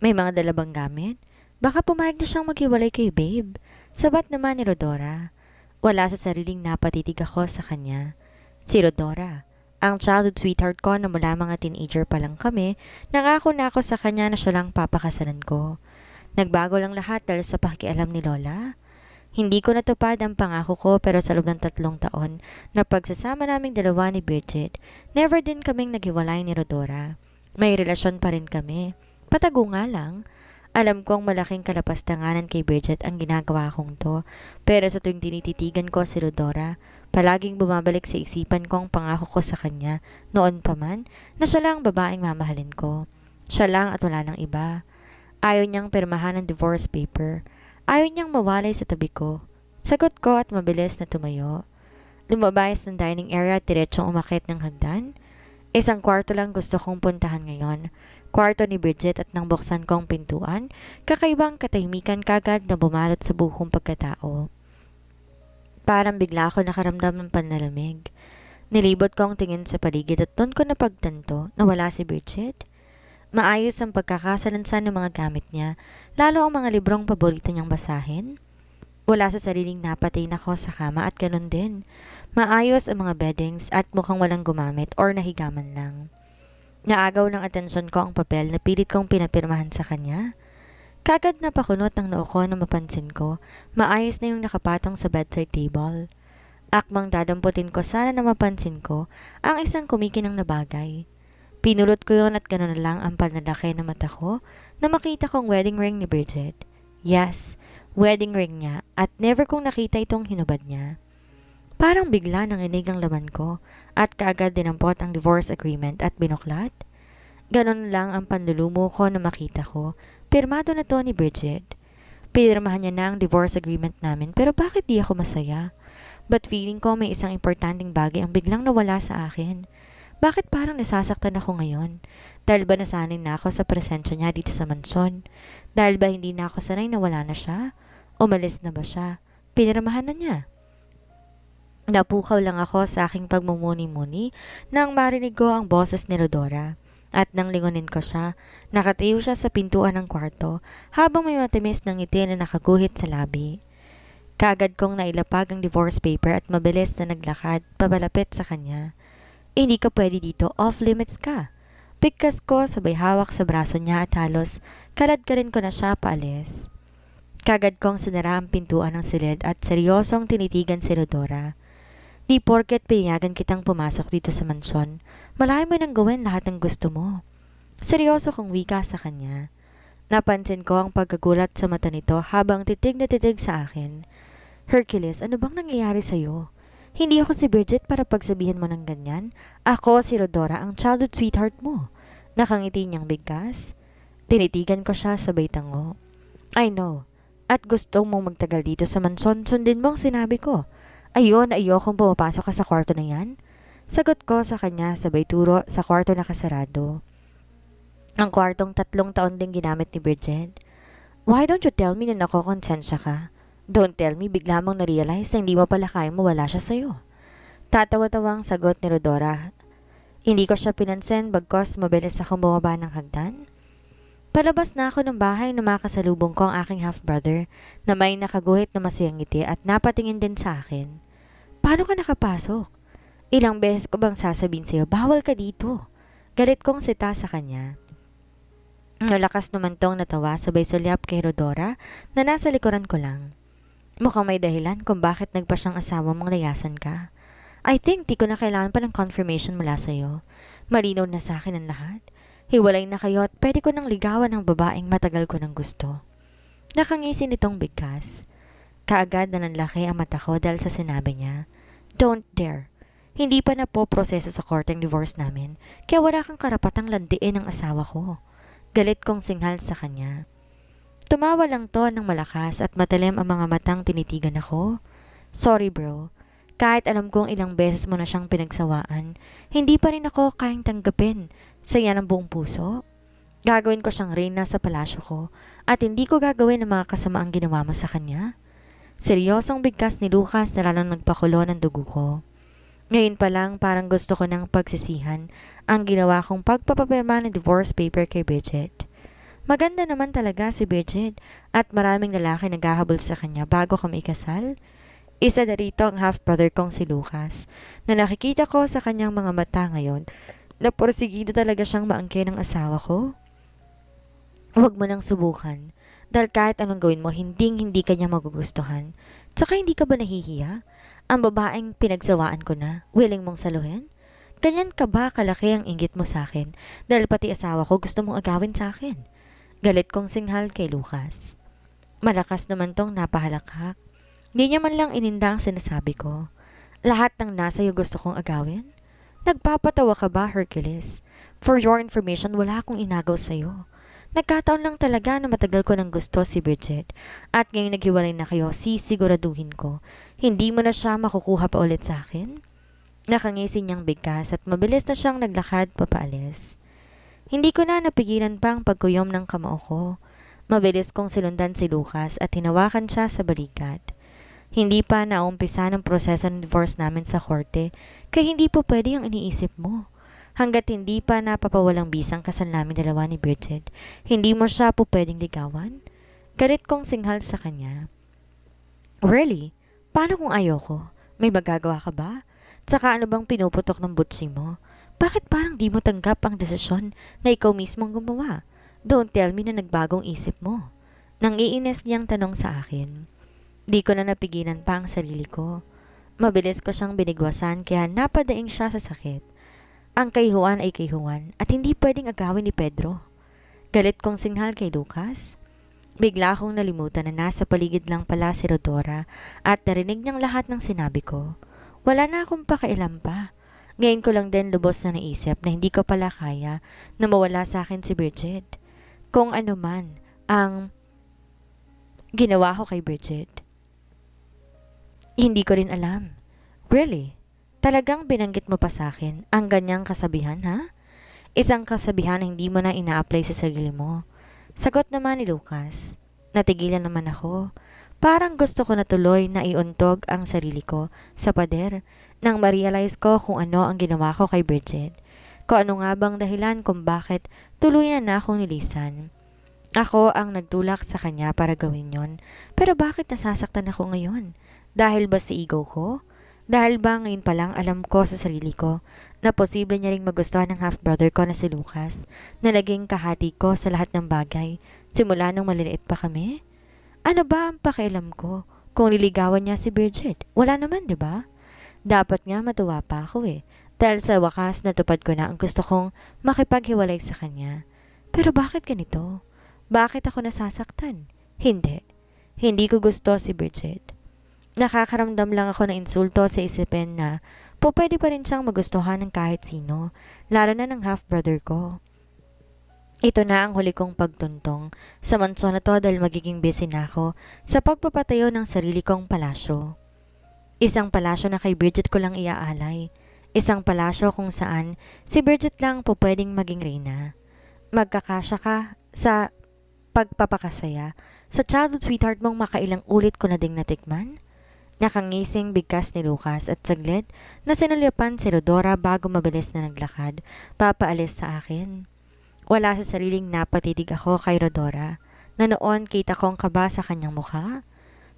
May mga dala bang gamit? Baka pumayag na siyang maghiwalay kay babe. Sabat naman ni Rodora. Wala sa sariling napatitig ako sa kanya. Si Rodora. Ang childhood sweetheart ko na mula mga teenager pa lang kami, nangako na ako sa kanya na siya lang papakasalan ko. Nagbago lang lahat dahil sa pakialam ni Lola. Hindi ko natupad ang pangako ko pero sa loob ng 3 taon na pagsasama naming dalawa ni Bridget, never din kaming naghiwalay ni Rodora. May relasyon pa rin kami. Patago nga lang. Alam kong malaking kalapastanganan kay Bridget ang ginagawa kong to, pero sa tuwing tinititigan ko si Rodora, palaging bumabalik sa isipan ko ang pangako ko sa kanya, noon pa man, na siya lang ang babaeng mamahalin ko. Siya lang at wala nang iba. Ayaw niyang pirmahan ng divorce paper. Ayaw niyang mawalay sa tabi ko. Sagot ko at mabilis na tumayo. Lumabas ng dining area at diretsong umakit ng hagdan. Isang kwarto lang gusto kong puntahan ngayon. Kwarto ni Bridget at nang buksan kong pintuan, kakaibang katahimikan kagad na bumalot sa buhong pagkatao. Parang bigla ako nakaramdam ng panlalamig. Nilibot ko ang tingin sa paligid at doon ko napagtanto na wala si Bridget. Maayos ang pagkakasalansan ng mga gamit niya, lalo ang mga librong paborito niyang basahin. Wala sa sariling napatay na ko sa kama at ganun din. Maayos ang mga beddings at mukhang walang gumamit or nahigaman lang. Naagaw ng atensyon ko ang papel na pilit kong pinapirmahan sa kanya. Kagad na pakunot ng noo ko na mapansin ko, maayos na yung nakapatong sa bedside table. Akmang dadamputin ko sana na mapansin ko ang isang kumikinang na bagay. Pinulot ko yun at gano'n na lang ang panlalaki na mata ko na makita kong wedding ring ni Bridget. Yes, wedding ring niya at never kong nakita itong hinubad niya. Parang bigla nanginig ang laman ko at kaagad dinampot ang divorce agreement at binuklat. Ganon lang ang panlulumo ko na makita ko. Pirmado na to ni Bridget. Pinirmahan niya na ang divorce agreement namin pero bakit di ako masaya? But feeling ko may isang importanteng bagay ang biglang nawala sa akin. Bakit parang nasasaktan ako ngayon? Dahil ba nasanay na ako sa presensya niya dito sa mansyon? Dahil ba hindi na ako sanay na wala na siya? Umalis na ba siya? Pinirmahan na niya? Napukaw lang ako sa aking pagmumuni-muni nang marinig ko ang boses ni Rodora. At nang lingunin ko siya, nakatayo siya sa pintuan ng kwarto habang may matamis ng ngiti na nakaguhit sa labi. Kaagad kong nailapag ang divorce paper at mabilis na naglakad papalapit sa kanya. Hindi ka pwede dito, off limits ka. Bigkas ko sabay hawak sa braso niya at halos kalad ka rin ko na siya paalis. Kaagad kong sinara ang pintuan ng silid at seryosong tinitigan si Rodora. Di porket pinayagan kitang pumasok dito sa mansyon, malaya mo nang gawin lahat ng gusto mo. Seryoso kong wika sa kanya. Napansin ko ang pagkagulat sa mata nito habang titig na titig sa akin. Hercules, ano bang nangyayari sa'yo? Hindi ako si Bridget para pagsabihin mo ng ganyan. Ako si Rodora, ang childhood sweetheart mo. Nakangiti niyang bigkas. Tinitigan ko siya sabay tango. I know. At gusto mong magtagal dito sa mansyon, sundin mo ang sinabi ko. Ayun, ayokong pumapasok ka sa kwarto na yan. Sagot ko sa kanya sabay turo sa kwarto na kasarado. Ang kwartong 3 taon din ginamit ni Bridget. Why don't you tell me na nakokonsensya ka? Don't tell me bigla mong na-realize na hindi mo pala kaya mawala siya sa'yo. Tatawa-tawang sagot ni Rodora. Hindi ko siya pinansin bagkos mabilis akong bumaba ng hagdan. Palabas na ako ng bahay na makasalubong ko ang aking half-brother na may nakaguhit na masayang ngiti at napatingin din sa akin. Paano ka nakapasok? Ilang beses ko bang sasabihin sa'yo, bawal ka dito? Galit kong sita sa kanya. Nalakas naman tong natawa sabay sulyap kay Rodora na nasa likuran ko lang. Mukhang may dahilan kung bakit nagpa siyang asawa mong layasan ka. I think di ko na kailangan pa ng confirmation mula sa'yo. Malinaw na sa akin ang lahat. Hiwalay na kayo at pwede ko nang ligawan ng babaeng matagal ko nang gusto. Nakangisi nitong bigkas. Kaagad na nanlaki ang mata ko dahil sa sinabi niya. Don't dare. Hindi pa na po proseso sa court ang divorce namin, kaya wala kang karapatang landiin ang asawa ko. Galit kong singhal sa kanya. Tumawa lang to ng malakas at matalim ang mga matang tinitigan ako. Sorry bro. Kahit alam kong ilang beses mo na siyang pinagsawaan, hindi pa rin ako kayang tanggapin saya ng buong puso. Gagawin ko siyang reyna sa palasyo ko at hindi ko gagawin ang mga kasamaang ginawa mo sa kanya. Seryosong bigkas ni Lucas na lalong nagpakulo ng dugo ko. Ngayon pa lang parang gusto ko ng pagsisihan ang ginawa kong pagpapapirma ng divorce paper kay Bridget. Maganda naman talaga si Bridget at maraming lalaki naghahabol sa kanya bago kami ikasal. Isa na rito ang half-brother kong si Lucas na nakikita ko sa kanyang mga mata ngayon na porsigido talaga siyang maangkin ng asawa ko. Huwag mo nang subukan dahil kahit anong gawin mo hindi kanya magugustuhan. Tsaka hindi ka ba nahihiya? Ang babaeng pinagsawaan ko na, willing mong saluhin? Ganyan ka ba kalaki ang inggit mo sa akin dahil pati asawa ko gusto mong agawin sa akin? Galit kong singhal kay Lucas. Malakas naman tong napahalakhak. Di niya man lang ininda ang sinasabi ko. Lahat ng nasa iyo gusto kong agawin? Nagpapatawa ka ba, Hercules? For your information, wala akong inagaw sa'yo. Nagkataon lang talaga na matagal ko ng gusto si Bridget. At ngayong naghiwalay na kayo, sisiguraduhin ko, hindi mo na siya makukuha pa ulit sa akin? Nakangisi niyang bigkas at mabilis na siyang naglakad papaalis. Hindi ko na napigilan pa ang pagkuyom ng kamao ko. Mabilis kong sinundan si Lucas at hinawakan siya sa balikat. Hindi pa naumpisa ng proseso ng divorce namin sa korte, kaya hindi po pwede ang iniisip mo. Hanggat hindi pa napapawalang bisang kasal namin dalawa ni Bridget, hindi mo siya po pwedeng ligawan? Galit kong singhal sa kanya. Really? Paano kung ayoko? May magagawa ka ba? Tsaka ano bang pinuputok ng butsi mo? Bakit parang di mo tanggap ang desisyon na ikaw mismong gumawa? Don't tell me na nagbagong isip mo. Nang iines niyang tanong sa akin. Di ko na napigilan pa ang sarili ko. Mabilis ko siyang binigwasan kaya napadaing siya sa sakit. Ang kayhuan ay kayhuan at hindi pwedeng agawin ni Pedro. Galit kong singhal kay Lucas. Bigla akong nalimutan na nasa paligid lang pala si Rodora at narinig niyang lahat ng sinabi ko. Wala na akong pakailam pa. Ngayon ko lang din lubos na naisip na hindi ko pala kaya na mawala sa akin si Bridget. Kung ano man ang ginawa ko kay Bridget. Hindi ko rin alam. Really? Talagang binanggit mo pa sa akin ang ganyang kasabihan, ha? Isang kasabihan na hindi mo na ina-apply sa sarili mo. Sagot naman ni Lucas. Natigilan naman ako. Parang gusto ko na tuloy na iuntog ang sarili ko sa pader nang ma-realize ko kung ano ang ginawa ko kay Bridget. Kung ano nga bang dahilan kung bakit tuluyan na akong nilisan. Ako ang nagtulak sa kanya para gawin yon. Pero bakit nasasaktan ako ngayon? Dahil ba sa ego ko? Dahil ba ngayon pa lang alam ko sa sarili ko na posible niya ring magustuhan ng half-brother ko na si Lucas, na naging kahati ko sa lahat ng bagay, simula nung maliliit pa kami? Ano ba ang pakialam ko kung niligawan niya si Bridget? Wala naman, di ba? Dapat nga matuwa pa ako eh, dahil sa wakas natupad ko na ang gusto kong makipaghiwalay sa kanya. Pero bakit ganito? Bakit ako nasasaktan? Hindi. Hindi ko gusto si Bridget. Nakakaramdam lang ako ng insulto sa isipin na pwede pa rin siyang magustuhan ng kahit sino, lalo na ng half-brother ko. Ito na ang huli kong pagtuntong sa mansyon na to dahil magiging busy na ako sa pagpapatayo ng sarili kong palasyo. Isang palasyo na kay Bridget ko lang iaalay. Isang palasyo kung saan si Bridget lang pwedeng maging reyna. Magkakasya ka sa pagpapakasaya sa childhood sweetheart mong makailang ulit ko na ding natikman? Nakangising bigkas ni Lucas at saglit na sinulyapan si Rodora bago mabilis na naglakad, papaalis sa akin. Wala sa sariling napatitig ako kay Rodora, na noon kita kong kaba sa kanyang mukha.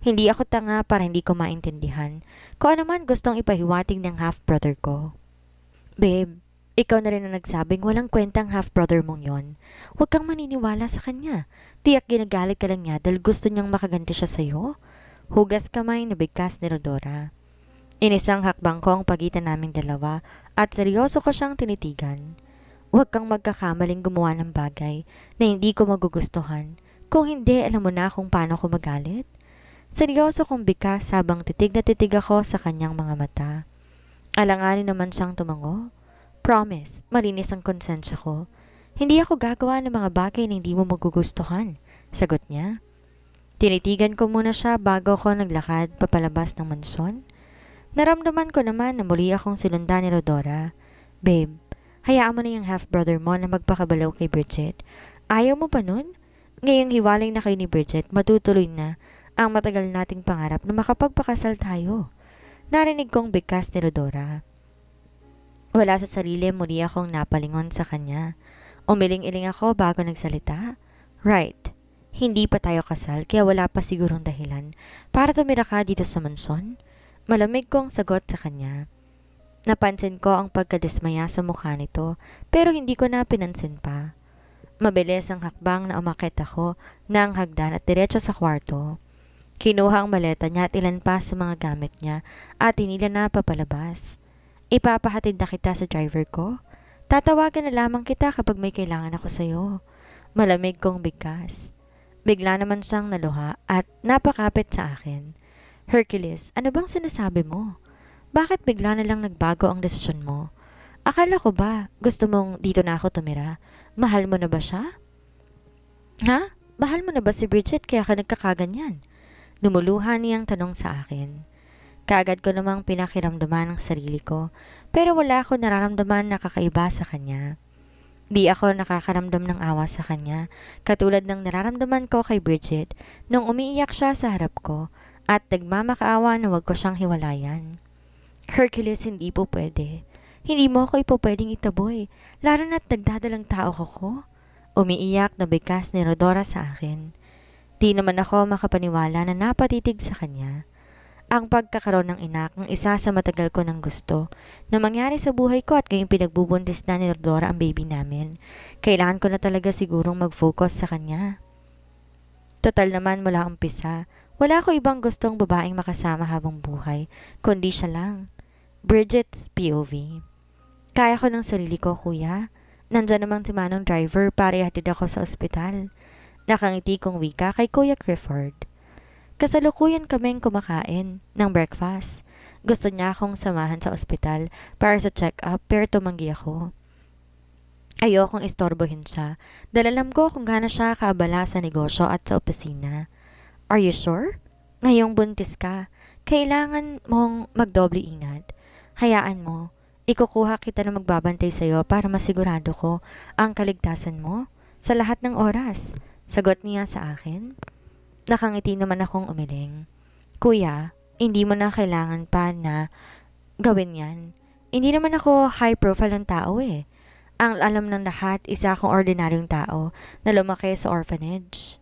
Hindi ako tanga para hindi ko maintindihan kung ano man gustong ipahiwatig ng half-brother ko. Babe, ikaw na rin ang nagsabing walang kwentang half-brother mong yon. Huwag kang maniniwala sa kanya. Tiyak ginagalit ka lang niya dahil gusto niyang makaganti siya sa'yo. Hugas kamay na bigkas ni Rodora. Inisang hakbang ko ang pagitan naming dalawa at seryoso ko siyang tinitigan. Huwag kang magkakamaling gumawa ng bagay na hindi ko magugustuhan. Kung hindi, alam mo na kung paano ko magalit. Seryoso kong bigkas habang titig na titig ako sa kanyang mga mata. Alanganin naman siyang tumango. Promise, malinis ang konsensya ko. Hindi ako gagawa ng mga bagay na hindi mo magugustuhan. Sagot niya. Tinitigan ko muna siya bago ako naglakad papalabas ng mansyon. Naramdaman ko naman na muli akong sinundan ni Rodora. Babe, hayaan mo na yung half-brother mo na magpakabalaw kay Bridget. Ayaw mo pa nun? Ngayong hiwalay na kayo ni Bridget, matutuloy na ang matagal nating pangarap na makapagpakasal tayo. Narinig kong bigkas ni Rodora. Wala sa sarili, muli akong napalingon sa kanya. Umiling-iling ako bago nagsalita. Right. Hindi pa tayo kasal kaya wala pa sigurong dahilan para tumira ka dito sa mansyon. Malamig kong sagot sa kanya. Napansin ko ang pagkadismaya sa mukha nito pero hindi ko na pinansin pa. Mabilis ang hakbang na umakyat ako ng hagdan at diretso sa kwarto. Kinuha ang maleta niya at ilan pa sa mga gamit niya at hinila na papalabas. Ipapahatid na kita sa driver ko. Tatawagan na lamang kita kapag may kailangan ako sa'yo. Malamig kong bigkas. Bigla naman siyang naluha at napakapit sa akin. Hercules, ano bang sinasabi mo? Bakit bigla na lang nagbago ang desisyon mo? Akala ko ba gusto mong dito na ako tumira? Mahal mo na ba siya? Ha? Mahal mo na ba si Bridget kaya ka nagkakaganyan? Lumuluhan niyang tanong sa akin. Kaagad ko namang pinakiramdaman ang sarili ko pero wala ako nararamdaman na kakaiba sa kanya. Di ako nakakaramdam ng awa sa kanya, katulad ng nararamdaman ko kay Bridget nung umiiyak siya sa harap ko at nagmamakaawa na wag ko siyang hiwalayan. Hercules, hindi po pwede. Hindi mo ako pwedeng itaboy, lalo na't nagdadalang tao ko. Umiiyak na bigkas ni Rodora sa akin. Di naman ako makapaniwala na napatitig sa kanya. Ang pagkakaroon ng anak ang isa sa matagal ko ng gusto na mangyari sa buhay ko at ngayong pinagbubuntis na ni Rodora ang baby namin. Kailangan ko na talaga sigurong mag-focus sa kanya. Total naman mula umpisa, wala ko ibang gustong babaeng makasama habang buhay, kundi siya lang. Bridget's POV. Kaya ko ng sarili ko, kuya. Nandyan naman si Manong driver para ihatid ako sa ospital. Nakangiti kong wika kay Kuya Clifford. Kasalukuyan kaming kumakain ng breakfast. Gusto niya akong samahan sa ospital para sa check-up pero tumanggi ako. Ayokong istorbohin siya dahil alam ko kung gaano siya kaabala sa negosyo at sa opisina. Are you sure? Ngayong buntis ka, Kailangan mong magdoble ingat. Hayaan mo, ikukuha kita na magbabantay sa'yo para masigurado ko ang kaligtasan mo sa lahat ng oras. Sagot niya sa akin. Nakangiti naman akong umiling. Kuya, hindi mo na kailangan pa na gawin yan. Hindi naman ako high profile ng tao eh. Ang alam ng lahat, isa akong ordinaryong tao na lumaki sa orphanage.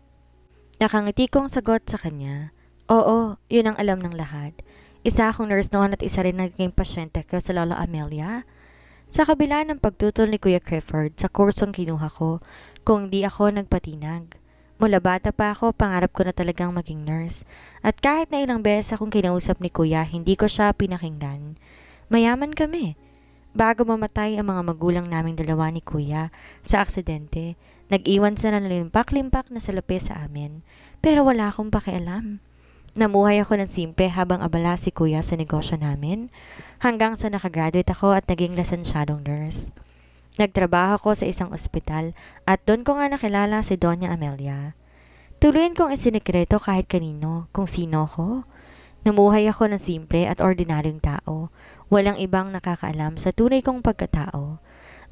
Nakangiti kong sagot sa kanya. Oo, yun ang alam ng lahat. Isa akong nurse noon at isa rin naging pasyente ko sa Lola Amelia. Sa kabila ng pagtutol ni Kuya Clifford sa kursong kinuha ko, kung di ako nagpatinag. Mula bata pa ako, pangarap ko na talagang maging nurse. At kahit na ilang beses akong kinausap ni Kuya, hindi ko siya pinakinggan. Mayaman kami. Bago mamatay ang mga magulang naming dalawa ni Kuya sa aksidente, nag-iwan sila ng limpak-limpak na salapi sa amin. Pero wala akong pakialam. Namuhay ako ng simple habang abala si Kuya sa negosyo namin hanggang sa nakagraduate ako at naging lisensyadong nurse. Nagtrabaho ko sa isang ospital at doon ko nga nakilala si Doña Amelia. Tuluyan kong isinikreto kahit kanino kung sino ko. Namuhay ako ng simple at ordinaryong tao. Walang ibang nakakaalam sa tunay kong pagkatao,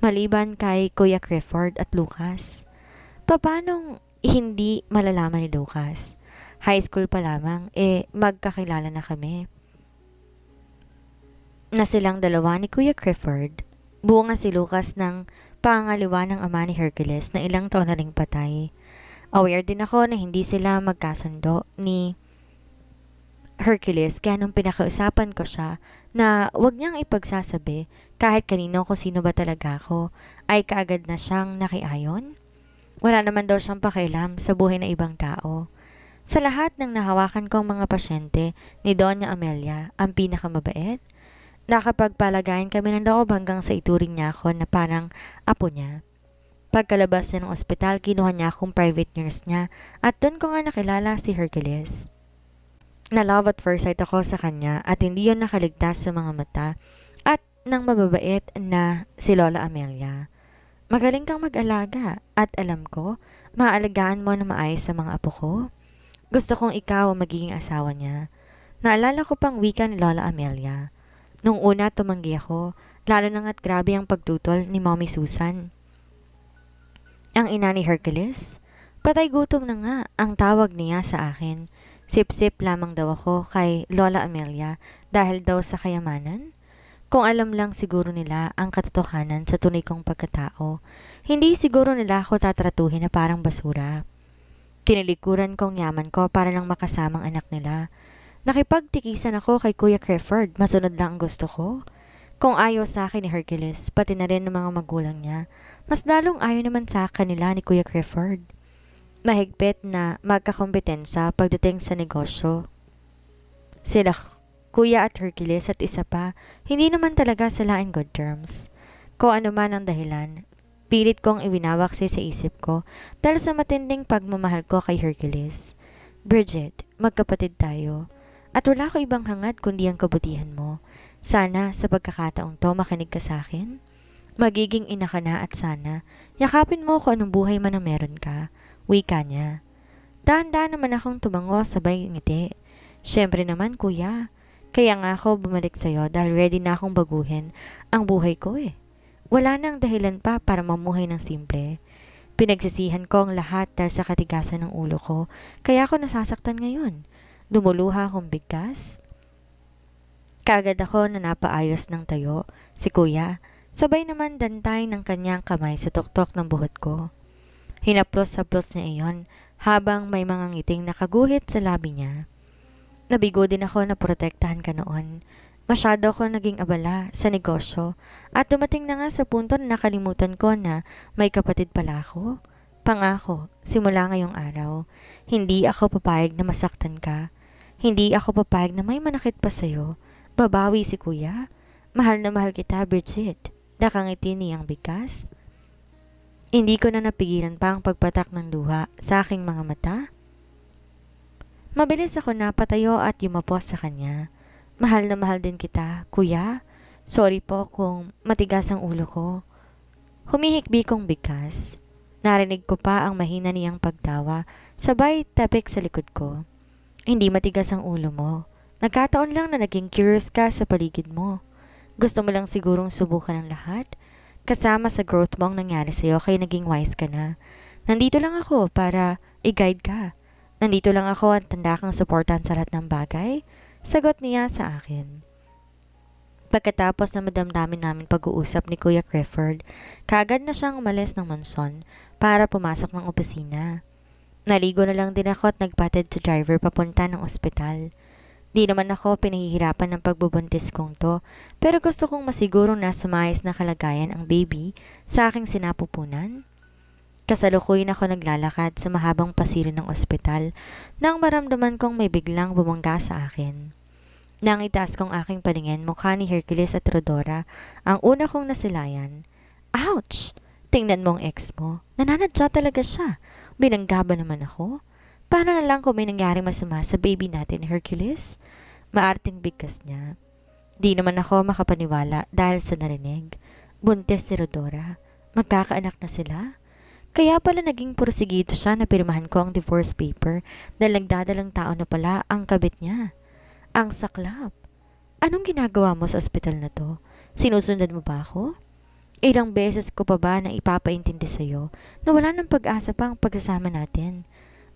maliban kay Kuya Clifford at Lucas. Paanong hindi malalaman ni Lucas? High school pa lamang, magkakilala na kami. Na silang dalawa ni Kuya Clifford. Buo nga si Lucas ng pangangaliwa ng ama ni Hercules na ilang taon na ring patay. Aware din ako na hindi sila magkasundo ni Hercules kaya nung pinakausapan ko siya na wag niyang ipagsasabi kahit kanino kung sino ba talaga ako, ay kaagad na siyang nakiayon. Wala naman daw siyang pakialam sa buhay ng ibang tao. Sa lahat ng nahawakan kong mga pasyente ni Doña Amelia, ang pinakamabait, nakapagpalagayan kami ng loob hanggang sa ituring niya ako na parang apo niya. Pagkalabas niya ng ospital, kinuha niya akong private nurse niya at doon ko nga nakilala si Hercules. Na love at first sight ako sa kanya at hindi yun nakaligtas sa mga mata at ng mababait na si Lola Amelia. Magaling kang mag-alaga at alam ko, maaalagaan mo na maayos sa mga apo ko. Gusto kong ikaw ang magiging asawa niya. Naalala ko pang wika ni Lola Amelia. Nung una tumanggi ako, lalo na nga't grabe ang pagtutol ni Mommy Susan. Ang ina ni Hercules, patay gutom na nga ang tawag niya sa akin. Sip-sip lamang daw ako kay Lola Amelia dahil daw sa kayamanan. Kung alam lang siguro nila ang katotohanan sa tunay kong pagkatao, hindi siguro nila ako tatratuhin na parang basura. Kinilikuran kong yaman ko para lang makasamang anak nila. Nakipagtikisan ako kay Kuya Clifford, masunod lang ang gusto ko. Kung ayaw sa akin ni Hercules, pati na rin ng mga magulang niya, mas lalong ayaw naman sa kanila ni Kuya Clifford. Mahigpit na magkakompetensya pagdating sa negosyo. Sila Kuya at Hercules at isa pa, hindi naman talaga sila in good terms. Kung ano man ang dahilan, pilit kong iwinawakse sa isip ko dahil sa matinding pagmamahal ko kay Hercules. Bridget, magkapatid tayo. At wala ko ibang hangad kundi ang kabutihan mo. Sana sa pagkakataong to makinig ka sa akin. Magiging ina ka na at sana, yakapin mo kung anong buhay man ang meron ka. Wika niya. Dahan-dahan naman akong tumango sabay ngiti. Siyempre naman kuya, kaya nga ako bumalik sa'yo dahil ready na akong baguhin ang buhay ko eh. Wala nang dahilan pa para mamuhay ng simple. Pinagsisihan ko ang lahat dahil sa katigasan ng ulo ko, kaya ako nasasaktan ngayon. Lumuluha akong bigkas. Kaagad ako na napaayos ng tayo, si kuya, sabay naman dantay ng kanyang kamay sa tuktok ng buhot ko. Hinaplos-haplos niya iyon habang may mga ngiting nakaguhit sa labi niya. Nabigo din ako na protektahan ka noon. Masyado ako naging abala sa negosyo at dumating na nga sa punto na nakalimutan ko na may kapatid pala ako. Pangako, simula ngayong araw, hindi ako papayag na masaktan ka. Hindi ako papayag na may manakit pa sa'yo. Babawi si kuya. Mahal na mahal kita, Bridget. Nakangiti niyang bigkas. Hindi ko na napigilan pa ang pagpatak ng luha sa aking mga mata. Mabilis ako napatayo at yumapos sa kanya. Mahal na mahal din kita, kuya. Sorry po kung matigas ang ulo ko. Humihikbi kong bigkas. Narinig ko pa ang mahina niyang pagtawa, sabay tapik sa likod ko. Hindi matigas ang ulo mo. Nagkataon lang na naging curious ka sa paligid mo. Gusto mo lang sigurong subukan ang lahat. Kasama sa growth mo ang nangyari sa'yo kaya naging wise ka na. Nandito lang ako para i-guide ka. Nandito lang ako at tanda kang supportan sa lahat ng bagay. Sagot niya sa akin. Pagkatapos na madamdamin namin pag-uusap ni Kuya Clifford, kaagad na siyang umalis ng mansion para pumasok ng opisina. Naligo na lang din ako at nagpatid sa driver papunta ng ospital. Di naman ako pinahihirapan ng pagbubuntis kong to, pero gusto kong masigurong nasa maayos na kalagayan ang baby sa aking sinapupunan. Kasalukuyan ako naglalakad sa mahabang pasilyo ng ospital nang maramdaman kong may biglang bumangga sa akin. Nang itaas kong aking paningin, mukha ni Hercules at Rodora ang una kong nasilayan. Ouch! Tingnan mo ang ex mo. Nananadya talaga siya. Binangga ba naman ako? Paano na lang kung may nangyaring masama sa baby natin, Hercules? Maarting bigkas niya. Di naman ako makapaniwala dahil sa narinig. Buntis si Rodora. Magkakaanak na sila? Kaya pala naging porsigido siya na pirmahan ko ang divorce paper dahil nagdadalang tao na pala ang kabit niya. Ang saklap. Anong ginagawa mo sa ospital na to? Sinusundan mo ba ako? Ilang beses ko pa ba na ipapaintindi sa'yo na wala ng pag-asa pa ang pagsasama natin?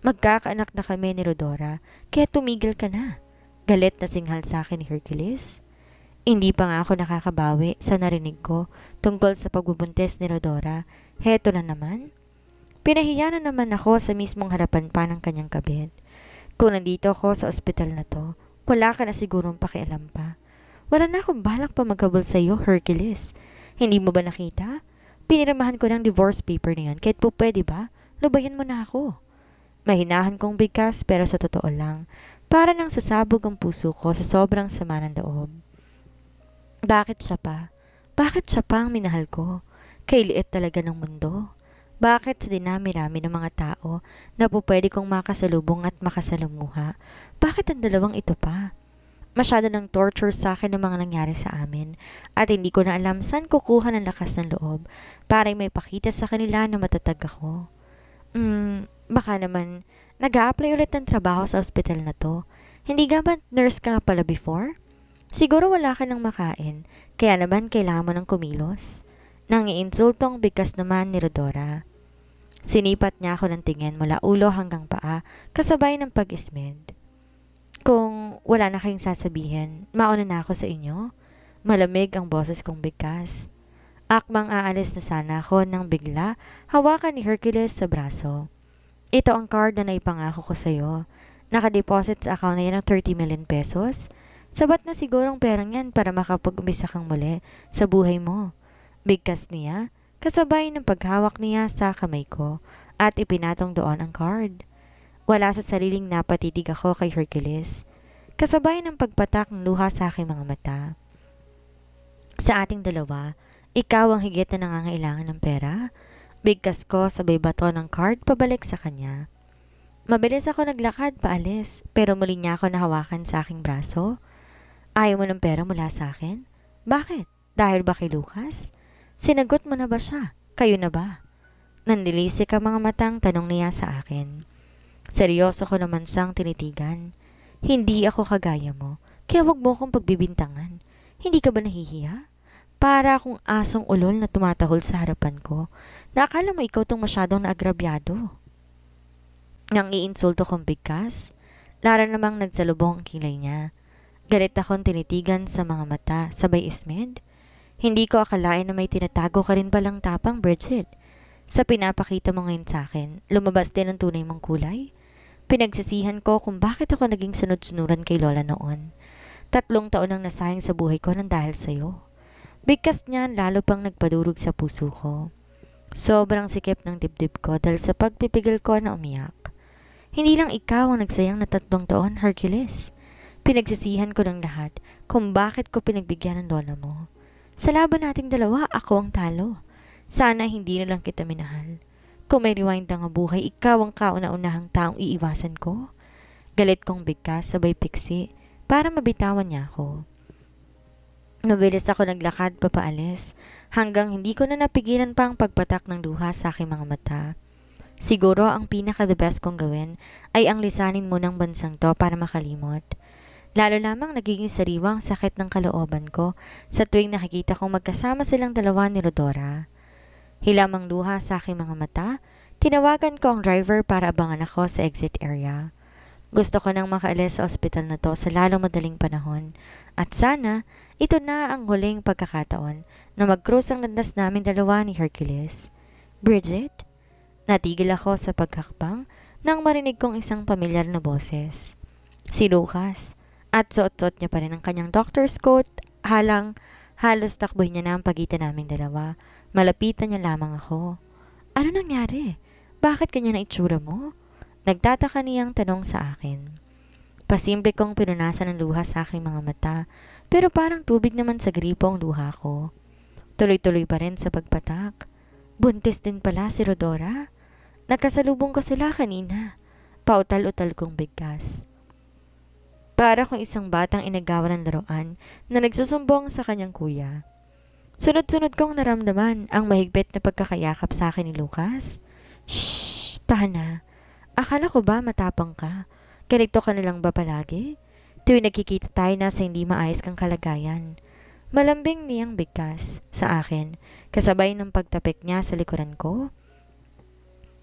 Magkakaanak na kami ni Rodora, kaya tumigil ka na. Galit na singhal sa akin ni Hercules. Hindi pa nga ako nakakabawi sa narinig ko tungkol sa pagbubuntis ni Rodora. Heto na naman. Pinahiya na naman ako sa mismong harapan pa ng kanyang kabit. Kung nandito ako sa ospital na to, wala ka na sigurong pakialam pa. Wala na akong balak pa maghabol sa iyo, Hercules. Hindi mo ba nakita? Pinirmahan ko ng divorce paper na yan, kahit po pwede ba? Lubayan mo na ako. Mahinahan kong bigkas pero sa totoo lang, para nang sasabog ang puso ko sa sobrang sama ng loob. Bakit siya pa? Bakit siya pa ang minahal ko? Kay liit talaga ng mundo. Bakit sa dinami-rami ng mga tao na po pwede kong makasalubong at makasalumuha? Bakit ang dalawang ito pa? Masyado ng torture sa akin ang mga nangyari sa amin at hindi ko na alam saan kukuha ng lakas ng loob para may pakita sa kanila na matatag ako. Baka naman nag-a-apply ulit ng trabaho sa ospital na to. Hindi ka ba nurse ka nga pala before? Siguro wala ka nang makain, kaya naman kailangan mo ng kumilos. Nang iinsulto ang bigkas naman ni Rodora. Sinipat niya ako ng tingin mula ulo hanggang paa, kasabay ng pag-ismed. Kung wala na kayong sasabihin, mauna na ako sa inyo. Malamig ang boses kong bigkas. Akmang aalis na sana ako nang bigla, hawakan ni Hercules sa braso. Ito ang card na naipangako ko sa iyo. Nakadeposit sa account na yan ng 30 million pesos. Sabat na sigurong perang yan para makapag-umpisa kang muli sa buhay mo. Bigkas niya, kasabay ng paghawak niya sa kamay ko at ipinatong doon ang card. Wala sa sariling napatitig ako kay Hercules, kasabay ng pagpatak ng luha sa aking mga mata. Sa ating dalawa, ikaw ang higit na nangangailangan ng pera. Bigkas ko sabay bato ng card pabalik sa kanya. Mabilis ako naglakad paalis pero muli niya ako nahawakan sa aking braso. Ayaw mo ng pera mula sa akin? Bakit? Dahil ba kay Lucas? Sinagot mo na ba siya? Kayo na ba? Nanlilisik ang mga matang tanong niya sa akin. Seryoso ko naman siyang tinitigan. Hindi ako kagaya mo, kaya wag mo akong pagbibintangan. Hindi ka ba nahihiya? Para akong asong ulol na tumatahol sa harapan ko. Nakakala mo ikaw tong masyadong naagrabyado. Nang iinsulto kong bigkas, Lara namang nagsalubong ang kilay niya. Galit akong tinitigan sa mga mata, sabay ismed. Hindi ko akalain na may tinatago ka rin palang tapang, Bridget. Sa pinapakita mo ngayon sa akin, lumabas din ang tunay mong kulay. Pinagsisihan ko kung bakit ako naging sunod-sunuran kay Lola noon. 3 taon ang nasayang sa buhay ko nang dahil sa'yo. Bigkas niyan lalo pang nagpadurog sa puso ko. Sobrang sikip ng dibdib ko dahil sa pagpipigil ko na umiyak. Hindi lang ikaw ang nagsayang na 3 taon, Hercules. Pinagsisihan ko ng lahat kung bakit ko pinagbigyan ng lola mo. Sa laban nating dalawa, ako ang talo. Sana hindi na lang kita minahal. Kung may rewind ang buhay, ikaw ang kauna-unahang taong iiwasan ko. Galit kong bigkas sabay piksi para mabitawan niya ako. Mabilis ako naglakad papaalis hanggang hindi ko na napigilan pa ang pagpatak ng luha sa aking mga mata. Siguro ang pinaka-the best kong gawin ay ang lisanin mo ng bansang to para makalimot. Lalo lamang nagiging sariwang sakit ng kalooban ko sa tuwing nakikita kong magkasama silang dalawa ni Rodora. Hilamang luha sa aking mga mata, tinawagan ko ang driver para abangan ako sa exit area. Gusto ko nang makaalis sa ospital na to sa lalong madaling panahon at sana ito na ang huling pagkakataon na mag-cruise ang landas namin dalawa ni Hercules. Bridget? Natigil ako sa pagkakbang nang marinig kong isang pamilyar na boses. Si Lucas. At suot-suot niya pa rin ang kanyang doctor's coat, halos takboy niya na ang pagitan namin dalawa. Malapitan niya lamang ako. Ano nangyari? Bakit kanya na itsura mo? Nagtataka niyang tanong sa akin. Pasimple kong pinunasan ng luha sa aking mga mata, pero parang tubig naman sa gripo ang luha ko. Tuloy-tuloy pa rin sa pagpatak. Buntis din pala si Rodora. Nagkasalubong ko sila kanina. Pautal-utal kong bigkas. Para kung isang batang inagawan ng laruan na nagsusumbong sa kanyang kuya. Sunod-sunod kong naramdaman ang mahigpit na pagkakayakap sa akin ni Lucas. Shhh! Tahan na. Akala ko ba matapang ka? Ganito ka nalang ba palagi? Tuwing nagkikita tayo na sa hindi maayos kang kalagayan. Malambing niyang bigkas sa akin, kasabay ng pagtapik niya sa likuran ko.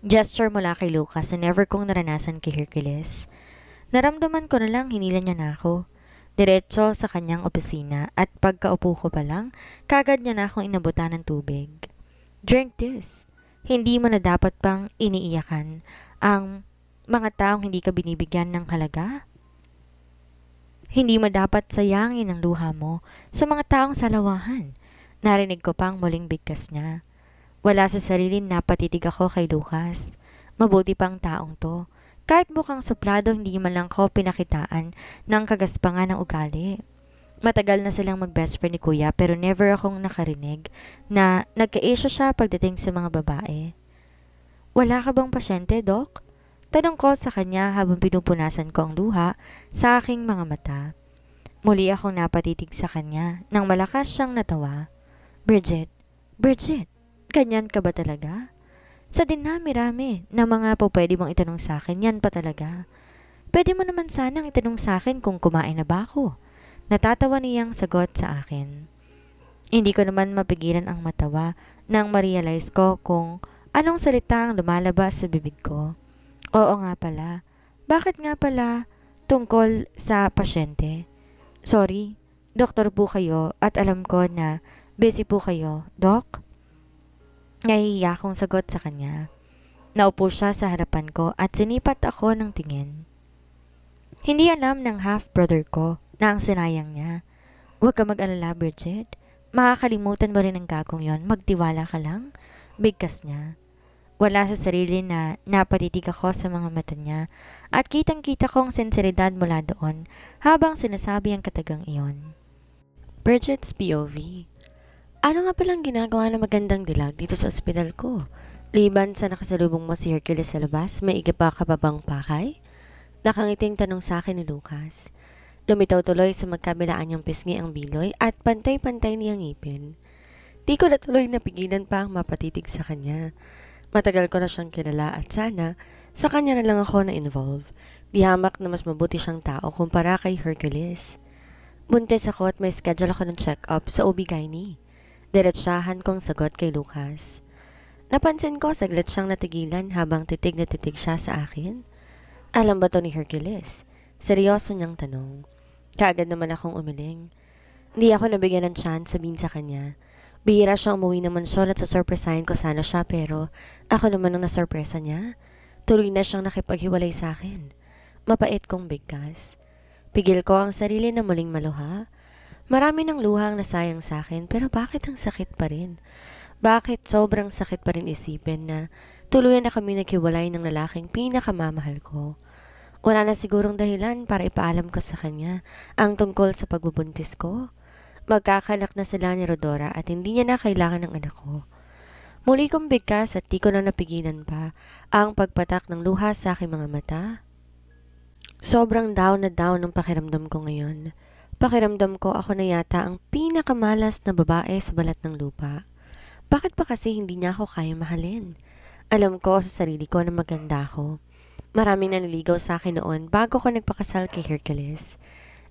Gesture mula kay Lucas na never kong naranasan kay Hercules. Naramdaman ko na lang hinila niya na ako. Diretso sa kanyang opisina at pagkaupo ko pa lang, kagad niya na akong inabutan ng tubig. Drink this. Hindi mo na dapat pang iniiyakan ang mga taong hindi ka binibigyan ng halaga? Hindi mo dapat sayangin ang luha mo sa mga taong salawahan. Narinig ko pang muling bigkas niya. Wala sa sarili na patitig ako kay Lucas. Mabuti pang taong to. Kahit mukhang suplado, hindi man lang ko pinakitaan ng kagaspangan ng ugali. Matagal na silang mag-best friend ni Kuya pero never akong nakarinig na nagka-issue siya pagdating sa mga babae. Wala ka bang pasyente, Doc? Tanong ko sa kanya habang pinupunasan ko ang luha sa aking mga mata. Muli akong napatitig sa kanya nang malakas siyang natawa. Bridget, ganyan ka ba talaga? Sa dinami-rami na mga po pwede mong itanong sa akin, yan pa talaga. Pwede mo naman sanang itanong sa akin kung kumain na ba ako. Natatawa niyang sagot sa akin. Hindi ko naman mapigilan ang matawa nang ma-realize ko kung anong salita ang lumalabas sa bibig ko. Oo nga pala. Bakit nga pala tungkol sa pasyente? Sorry, doktor po kayo at alam ko na busy po kayo, Doc? Nahihiya akong sagot sa kanya. Naupo siya sa harapan ko at sinipat ako ng tingin. Hindi alam ng half-brother ko na ang sinayang niya. Huwag ka mag-alala, Bridget. Makakalimutan mo rin ang gagong yon. Magtiwala ka lang. Bigkas niya. Wala sa sarili na napatitig ako sa mga mata niya at kitang-kita kong sinseridad mula doon habang sinasabi ang katagang iyon. Bridget's POV. Ano nga palang ginagawa na magandang dilag dito sa ospital ko? Liban sa nakasalubong mo si Hercules sa labas, may iga pa ka pa bang pakay? Nakangiting tanong sa akin ni Lucas. Lumitaw tuloy sa magkabilaan niyang pisngi ang biloy at pantay-pantay niyang ngipin. Di ko na tuloy napigilan pa ang mapatitig sa kanya. Matagal ko na siyang kilala at sana sa kanya na lang ako na-involve. Di hamak na mas mabuti siyang tao kumpara kay Hercules. Buntis ako at may schedule ako ng check-up sa OB-GYN. Diretsahan kong sagot kay Lucas. Napansin ko saglit siyang natigilan habang titig na titig siya sa akin. Alam ba to ni Hercules? Seryoso niyang tanong. Kaagad naman akong umiling. Hindi ako nabigyan ng chance sabihin sa kanya. Bihira siyang umuwi ng mansyon at sasurpresahin ko sana siya pero ako naman ang nasurpresa niya. Tuloy na siyang nakipaghiwalay sa akin. Mapait kong bigkas. Pigil ko ang sarili na muling maluha. Marami ng luha ang nasayang sa akin pero bakit ang sakit pa rin? Bakit sobrang sakit pa rin isipin na tuluyan na kami naghiwalay ng lalaking pinakamamahal ko? Wala na sigurong dahilan para ipaalam ko sa kanya ang tungkol sa pagbubuntis ko. Magkakanak na sila ni Rodora at hindi niya na kailangan ng anak ko. Muli kong bigkas at di ko na napigilan pa ang pagpatak ng luha sa aking mga mata. Sobrang down na down ang pakiramdam ko ngayon. Pakiramdam ko ako na yata ang pinakamalas na babae sa balat ng lupa. Bakit pa kasi hindi niya ako kaya mahalin? Alam ko sa sarili ko na maganda ako. Maraming naniligaw sa akin noon bago ko nagpakasal kay Hercules.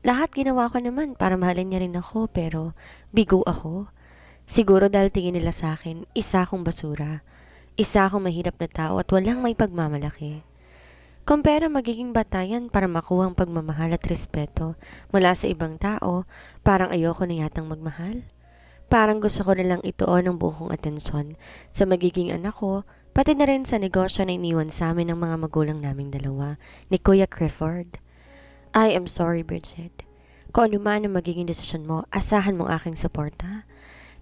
Lahat ginawa ko naman para mahalin niya rin ako pero bigo ako. Siguro dahil tingin nila sa akin, isa akong basura. Isa akong mahirap na tao at walang may pagmamalaki. Kumpara magiging batayan para makuha ang pagmamahal at respeto mula sa ibang tao, parang ayoko na yatang magmahal. Parang gusto ko na lang ituon ang buong atensyon sa magiging anak ko, pati na rin sa negosyo na iniwan sa amin ng mga magulang naming dalawa ni Kuya Clifford. I am sorry, Bridget. Kung ano man ang magiging desisyon mo, asahan mo aking suporta.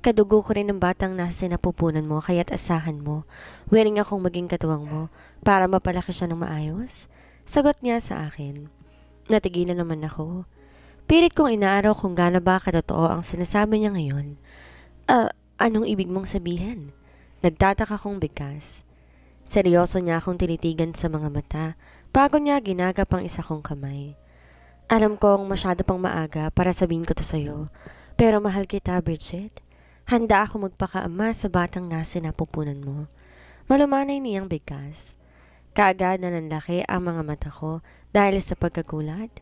Kadugo ko rin ng batang nasa napupunan mo, kaya't asahan mo. Willing akong maging katuwang mo para mapalaki siya ng maayos. Sagot niya sa akin. Natigilan naman ako. Pilit kong inaaraw kung gaano ba katotoo ang sinasabi niya ngayon. Anong ibig mong sabihin? Nagtataka kong bigkas. Seryoso niya akong tinitigan sa mga mata bago niya ginagap ang isa kong kamay. Alam kong masyado pang maaga para sabihin ko to sa'yo, pero mahal kita, Bridget. Handa ako magpakaama sa batang nasa napupunan mo. Malumanay niyang bigkas. Kaagad na nanlaki ang mga mata ko dahil sa pagkagulat.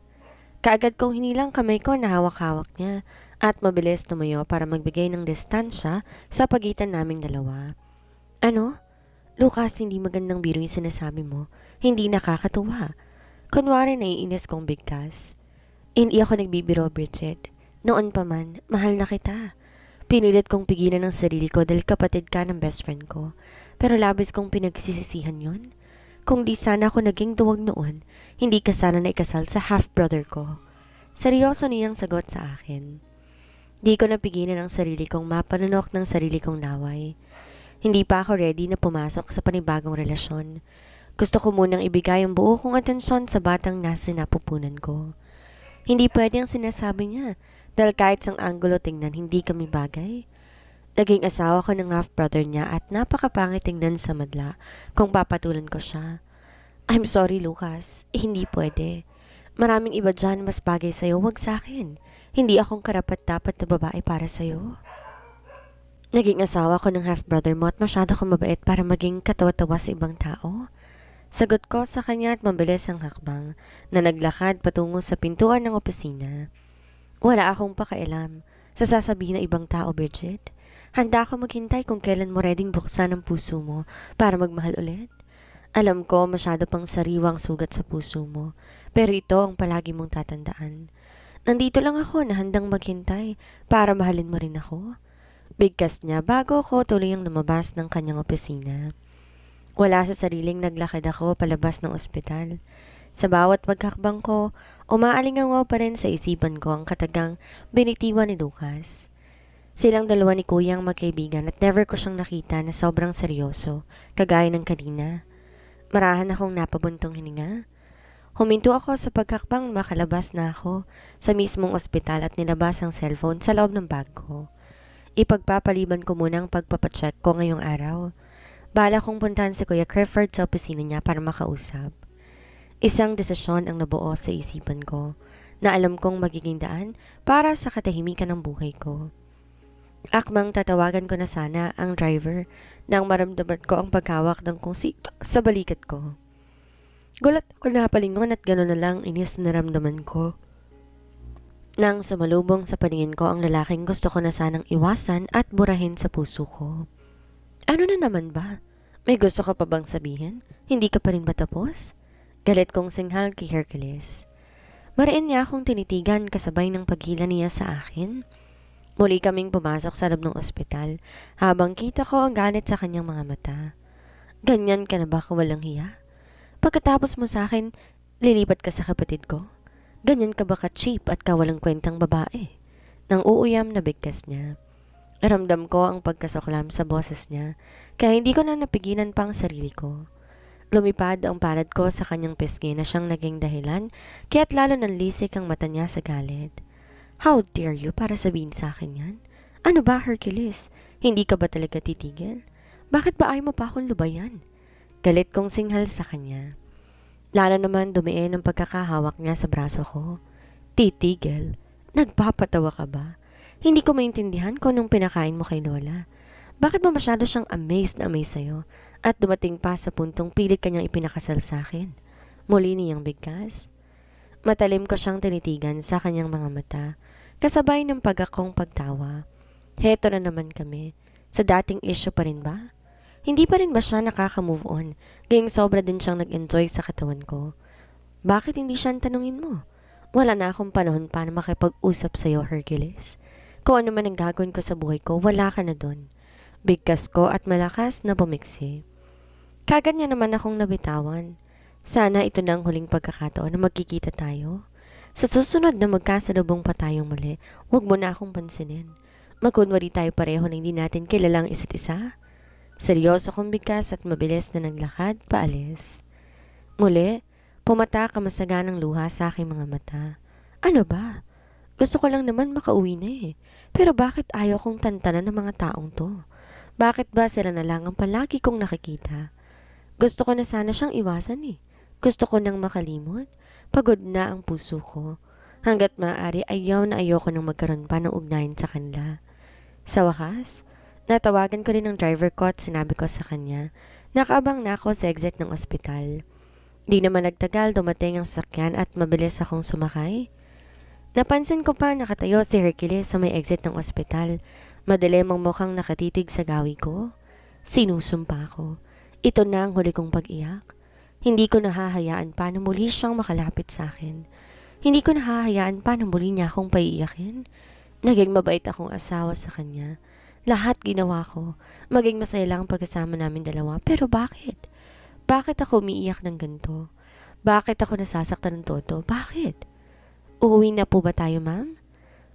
Kaagad kong hinilang kamay ko na hawak-hawak niya at mabilis tumayo para magbigay ng distansya sa pagitan naming dalawa. Ano? Lucas, hindi magandang biro yung sinasabi mo. Hindi nakakatuwa. Kunwari naiinis kong bigkas. Hindi ako nagbibiro, Bridget. Noon pa man, mahal na kita. Pinilit kong pigilan ang sarili ko dahil kapatid ka ng best friend ko. Pero labis kong pinagsisisihan yon. Kung di sana ako naging duwag noon, hindi ka sana naikasal sa half-brother ko. Seryoso niyang sagot sa akin. Di ko napigilan ang sarili kong mapanunok ng sarili kong laway. Hindi pa ako ready na pumasok sa panibagong relasyon. Gusto ko munang ibigay ang buo kong atensyon sa batang nasa napupunan ko. Hindi pwede ang sinasabi niya dahil kahit sang anggulo tingnan hindi kami bagay. Naging asawa ko ng half-brother niya at napakapangit tingnan sa madla kung papatulan ko siya. I'm sorry, Lucas. Hindi pwede. Maraming iba dyan mas bagay sa'yo, wag sa'kin. Hindi akong karapat-dapat na babae para sa'yo. Naging asawa ko ng half-brother mo at masyado kong mabait para maging katawa-tawa sa ibang tao. Sagot ko sa kanya at mabilis ang hakbang na naglakad patungo sa pintuan ng opisina. Wala akong pakialam sa sasabihin ng ibang tao, Bridget. Handa ako maghintay kung kailan mo reading buksan ang puso mo para magmahal ulit. Alam ko masyado pang sariwang sugat sa puso mo, pero ito ang palagi mong tatandaan. Nandito lang ako na handang maghintay para mahalin mo rin ako. Bigkas niya bago ako tuluyang lumabas ng kanyang opisina. Wala sa sariling naglakad ako palabas ng ospital. Sa bawat paghakbang ko, umaalingaw pa rin sa isipan ko ang katagang binitiwan ni Lucas. Silang dalawa ni Kuya ang magkaibigan at never ko siyang nakita na sobrang seryoso, kagaya ng kanina. Marahan akong napabuntong hininga. Huminto ako sa paghakbang makalabas na ako sa mismong ospital at nilabas ang cellphone sa loob ng bag ko. Ipagpapaliban ko muna ang pagpapacheck ko ngayong araw. Bala kong puntahan si Kuya Clifford sa opisina niya para makausap. Isang desisyon ang nabuo sa isipan ko na alam kong magiging daan para sa katahimikan ng buhay ko. Akmang tatawagan ko na sana ang driver nang maramdaman ko ang paghawak ng kusik sa balikat ko. Gulat ako na palingon at gano'n na lang inis na naramdaman ko. Nang sumalubong sa paningin ko ang lalaking gusto ko na sanang iwasan at burahin sa puso ko. Ano na naman ba? May gusto ka pa bang sabihin? Hindi ka pa rin ba tapos? Galit kong singhal kay Hercules. Mariin niya akong tinitigan kasabay ng paghila niya sa akin. Muli kaming pumasok sa loob ng ospital habang kita ko ang galit sa kanyang mga mata. Ganyan ka na ba kawalang hiya? Pagkatapos mo sa akin, lilipat ka sa kapatid ko? Ganyan ka ba ka-cheap at kawalang kwentang babae? Nang uuyam na bigkas niya. Ramdam ko ang pagkasuklam sa boses niya kaya hindi ko na napigilan pa ang sarili ko. Lumipad ang palad ko sa kanyang pisngi na siyang naging dahilan kaya't lalo nanlisik ang mata niya sa galit. How dare you para sabihin sa akin yan? Ano ba, Hercules? Hindi ka ba talaga titigil? Bakit ba ayaw mo pa akong lubayan? Galit kong singhal sa kanya. Lalo naman dumiin ang pagkakahawak niya sa braso ko. Titigil? Nagpapatawa ka ba? Hindi ko maintindihan kung anong pinakain mo kay Lola. Bakit ba masyado siyang amazed na amazed sa'yo at dumating pa sa puntong pilit kanyang ipinakasal sa akin? Muli niyang bigkas. Matalim ko siyang tinitigan sa kanyang mga mata, kasabay ng pagakong pagtawa. Heto na naman kami. Sa dating issue pa rin ba? Hindi pa rin ba siya nakaka-move on? Gayong sobra din siyang nag-enjoy sa katawan ko. Bakit hindi siya tanungin mo? Wala na akong panahon para makipag-usap sa'yo, Hercules. Kung ano man ang gagawin ko sa buhay ko, wala ka na doon. Bigkas ko at malakas na bumiksi. Kagad niya naman akong nabitawan. Sana ito na ang huling pagkakataon na magkikita tayo. Sa susunod na magkasalubong pa tayong muli, huwag mo na akong pansinin. Magkunwari tayo pareho na hindi natin kilalang isa't isa. Seryoso kong bigkas at mabilis na naglakad paalis. Muli, pumata kamasaganang luha sa aking mga mata. Ano ba? Gusto ko lang naman makauwi na eh. Pero bakit ayaw kong tantanan ng mga taong to? Bakit ba sila na lang ang palagi kong nakikita? Gusto ko na sana siyang iwasan eh. Gusto ko nang makalimot. Pagod na ang puso ko. Hanggat maaari ayaw na ayaw ko nang magkaroon pa ng ugnayan sa kanila. Sa wakas, natawagan ko rin ang driver ko at sinabi ko sa kanya, nakaabang na ako sa exit ng ospital. Di naman nagtagal dumating ang sasakyan at mabilis akong sumakay. Napansin ko pa nakatayo si Hercules sa may exit ng ospital. Madilim ang mukhang nakatitig sa gawi ko. Sinusumpa ko. Ito na ang huli kong pag-iyak. Hindi ko nahahayaan pa na muli siyang makalapit sa akin. Hindi ko nahahayaan pa na muli niya akong paiiyakin. Naging mabait akong asawa sa kanya. Lahat ginawa ko. Maging masaya lang ang pagkasama namin dalawa. Pero bakit? Bakit ako umiiyak ng ganito? Bakit ako nasasaktan ng todo? Bakit? Uuwi na po ba tayo, ma'am?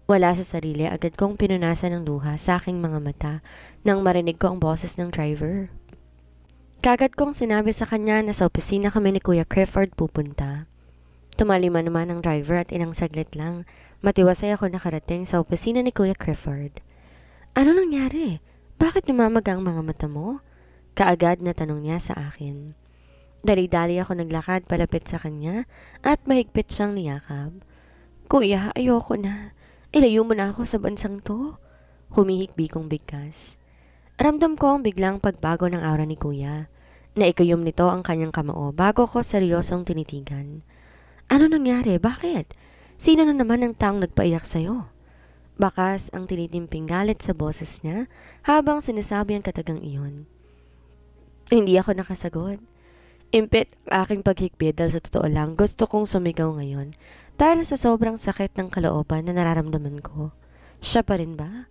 Wala sa sarili, agad kong pinunasan ng luha sa aking mga mata nang marinig ko ang boses ng driver. Kagad kong sinabi sa kanya na sa opisina kami ni Kuya Clifford pupunta. Tumalima naman ang driver at ilang saglit lang, matiwasay ako nakarating sa opisina ni Kuya Clifford. Ano nangyari? Bakit namamaga ang mga mata mo? Kaagad na tanong niya sa akin. Dali-dali ako naglakad palapit sa kanya at mahigpit siyang niyakap. Kuya, ayoko na. Ilayo mo na ako sa bansang to. Humihikbi kong bigkas. Ramdam ko ang biglang pagbago ng aura ni Kuya. Naikuyom nito ang kanyang kamao bago ko seryosong tinitigan. Ano nangyari? Bakit? Sino na naman ang taong nagpaiyak sa'yo? Bakas ang tinitimping galit sa boses niya habang sinasabi ang katagang iyon. Hindi ako nakasagot. Impit ang aking paghikbi dahil sa totoo lang gusto kong sumigaw ngayon dahil sa sobrang sakit ng kalooban na nararamdaman ko. Siya pa rin ba?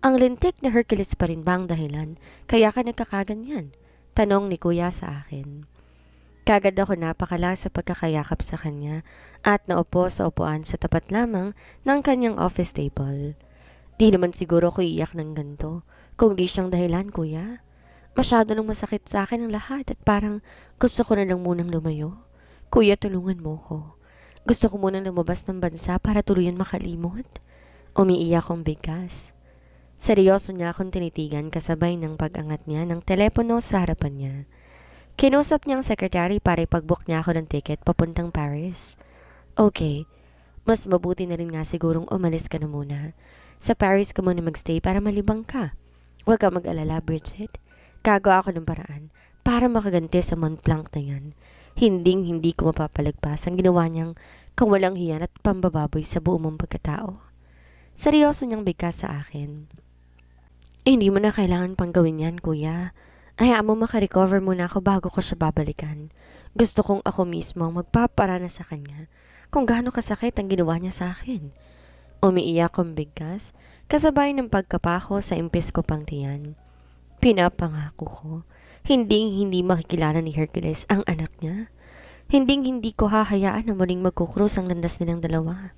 Ang lintik na Hercules pa rin ba ang dahilan kaya ka nagkakaganyan? Tanong ni Kuya sa akin. Kagad ako napakala sa pagkakayakap sa kanya at naupo sa upuan sa tapat lamang ng kanyang office table. Di naman siguro ko iiyak ng ganito kung di siyang dahilan, Kuya. Masyado nang masakit sa akin ang lahat at parang gusto ko na lang munang lumayo. Kuya, tulungan mo ko. Gusto ko munang lumabas ng bansa para tuluyan makalimot. Umiiyak kong bigkas. Seryoso niya akong tinitigan kasabay ng pag-angat niya ng telepono sa harapan niya. Kinusap niya ang sekretary para ipag-book niya ako ng ticket papuntang Paris. Okay, mas mabuti na rin nga sigurong umalis ka na muna. Sa Paris ka muna magstay para malibang ka. Huwag ka mag-alala, Bridget. Gagawa ako ng paraan para makaganti sa Mont Blanc na yan. Hindi ko mapapalagpas ang ginawa niyang kawalang hiyan at pambababoy sa buo mong pagkatao. Seryoso niyang bigkas sa akin. Hindi mo na kailangan pang gawin yan, Kuya. Hayaan mo makarecover muna ako bago ko siya babalikan. Gusto kong ako mismo ang magpaparana sa kanya kung gaano kasakit ang ginawa niya sa akin. Umiiyak kong bigkas, kasabay ng pagkapako sa impis ko pang tiyan. Pinapangako ko, hindi makikilala ni Hercules ang anak niya. Hindi ko hahayaan na muling magkukrus ang landas nilang dalawa.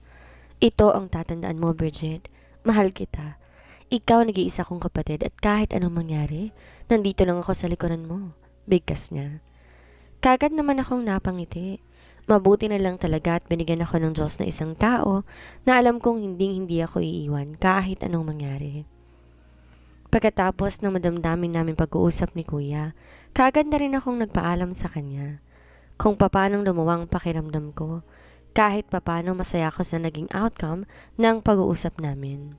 Ito ang tatandaan mo, Bridget. Mahal kita. Ikaw nag-iisa kong kapatid at kahit anong mangyari, nandito lang ako sa likuran mo. Bigkas niya. Kagad naman akong napangiti. Mabuti na lang talaga at binigyan ako ng Diyos na isang tao na alam kong hindi ako iiwan kahit anong mangyari. Pagkatapos ng madamdamin namin pag-uusap ni Kuya, kagad na rin akong nagpaalam sa kanya. Kung papanong lumuwang pakiramdam ko, kahit papano masaya ako sa naging outcome ng pag-uusap namin.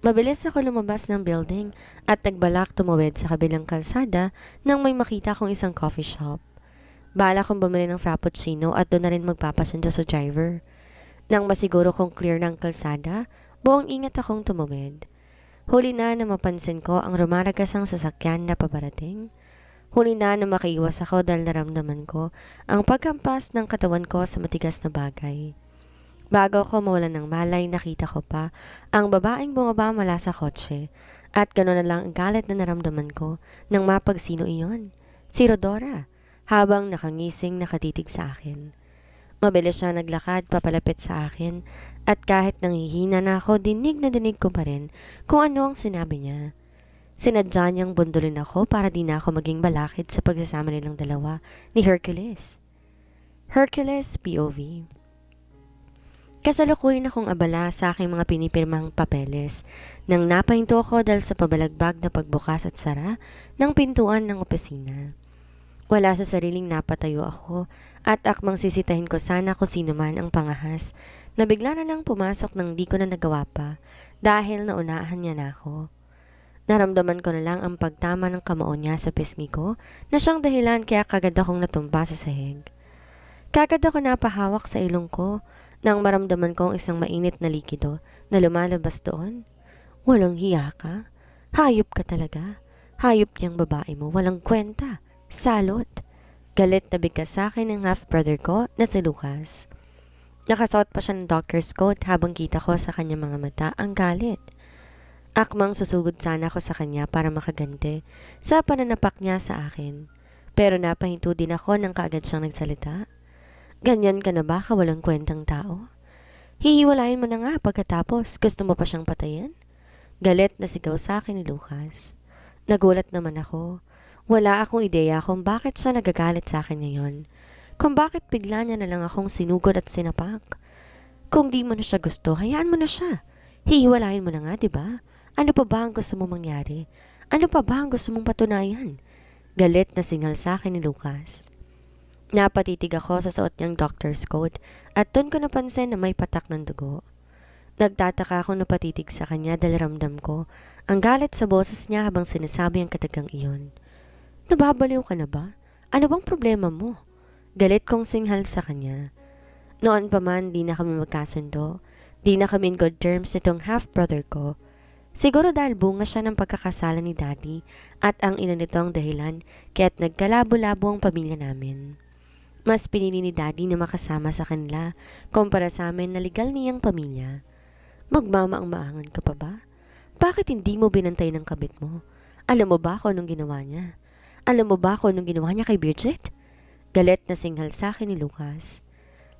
Mabilis ako lumabas ng building at nagbalak tumawid sa kabilang kalsada nang may makita kong isang coffee shop. Bala kong bumili ng frappuccino at doon na rin magpapasendo sa driver. Nang masiguro kong clear ng kalsada, buong ingat akong tumawid. Huli na mapansin ko ang rumaragasang sasakyan na pabarating. Huli na makaiwas ako dahil naramdaman ko ang pagkampas ng katawan ko sa matigas na bagay. Bago ako mawalan ng malay, nakita ko pa ang babaeng bumaba mula sa kotse at gano'n na lang ang galit na naramdaman ko nang mapagsino iyon. Si Rodora, habang nakangising nakatitig sa akin. Mabilis siya naglakad papalapit sa akin at kahit nanghihina na ako, dinig na dinig ko pa rin kung ano ang sinabi niya. Sinadya niyang bundulin ako para di na ako maging balakid sa pagsasama nilang dalawa ni Hercules. Hercules POV. Kasalukuyan akong abala sa aking mga pinipirmang papeles nang napahinto ako dahil sa pabalagbag na pagbukas at sara ng pintuan ng opisina. Wala sa sariling napatayo ako at akmang sisitahin ko sana kung sino man ang pangahas na bigla na lang pumasok nang di ko na nagawa pa dahil naunahan niya na ako. Naramdaman ko na lang ang pagtama ng kamao niya sa pisngi ko na siyang dahilan kaya kagad akong natumba sa sahig. Kagad ako napahawak sa ilong ko nang maramdaman ko ang isang mainit na likido na lumalabas doon. Walang hiya ka? Hayop ka talaga. Hayop niyang babae mo, walang kwenta. Salot. Galit na bigkas sa akin ng half-brother ko na si Lucas. Nakasuot pa siya ng doctor's coat habang kita ko sa kanyang mga mata ang galit. Akmang susugod sana ako sa kanya para makaganti sa pananapak niya sa akin. Pero napahinto din ako nang kaagad siyang nagsalita. Ganyan ka na ba, kawalang kwentang tao? Hihiwalayin mo na nga pagkatapos, gusto mo pa siyang patayin? Galit na sigaw sa akin ni Lucas. Nagulat naman ako. Wala akong ideya kung bakit siya nagagalit sa akin ngayon. Kung bakit bigla niya na lang akong sinugod at sinapak. Kung di mo na siya gusto, hayaan mo na siya. Hihiwalayin mo na nga, diba? Ano pa ba ang gusto mong mangyari? Ano pa ba ang gusto mong patunayan? Galit na singal sa akin ni Lucas. Napatitig ako sa suot niyang doctor's coat at doon ko napansin na may patak ng dugo. Nagtataka akong napatitig sa kanya dahil ramdam ko ang galit sa boses niya habang sinasabi ang katagang iyon. Nababaliw ka na ba? Ano bang problema mo? Galit kong singhal sa kanya. Noon pa man di na kami magkasundo. Di na kami in good terms nitong half-brother ko. Siguro dahil bunga siya ng pagkakasala ni Daddy at ang ina nito ang dahilan kaya't nagkalabo-labo ang pamilya namin. Mas pinili ni Daddy na makasama sa kanila kumpara sa amin na legal niyang pamilya. Magmamaang-maangan ka pa ba? Bakit hindi mo binantay ng kabit mo? Alam mo ba kung anong ginawa niya? Alam mo ba kung anong ginawa niya kay Bridget? Galit na singhal sa akin ni Lucas.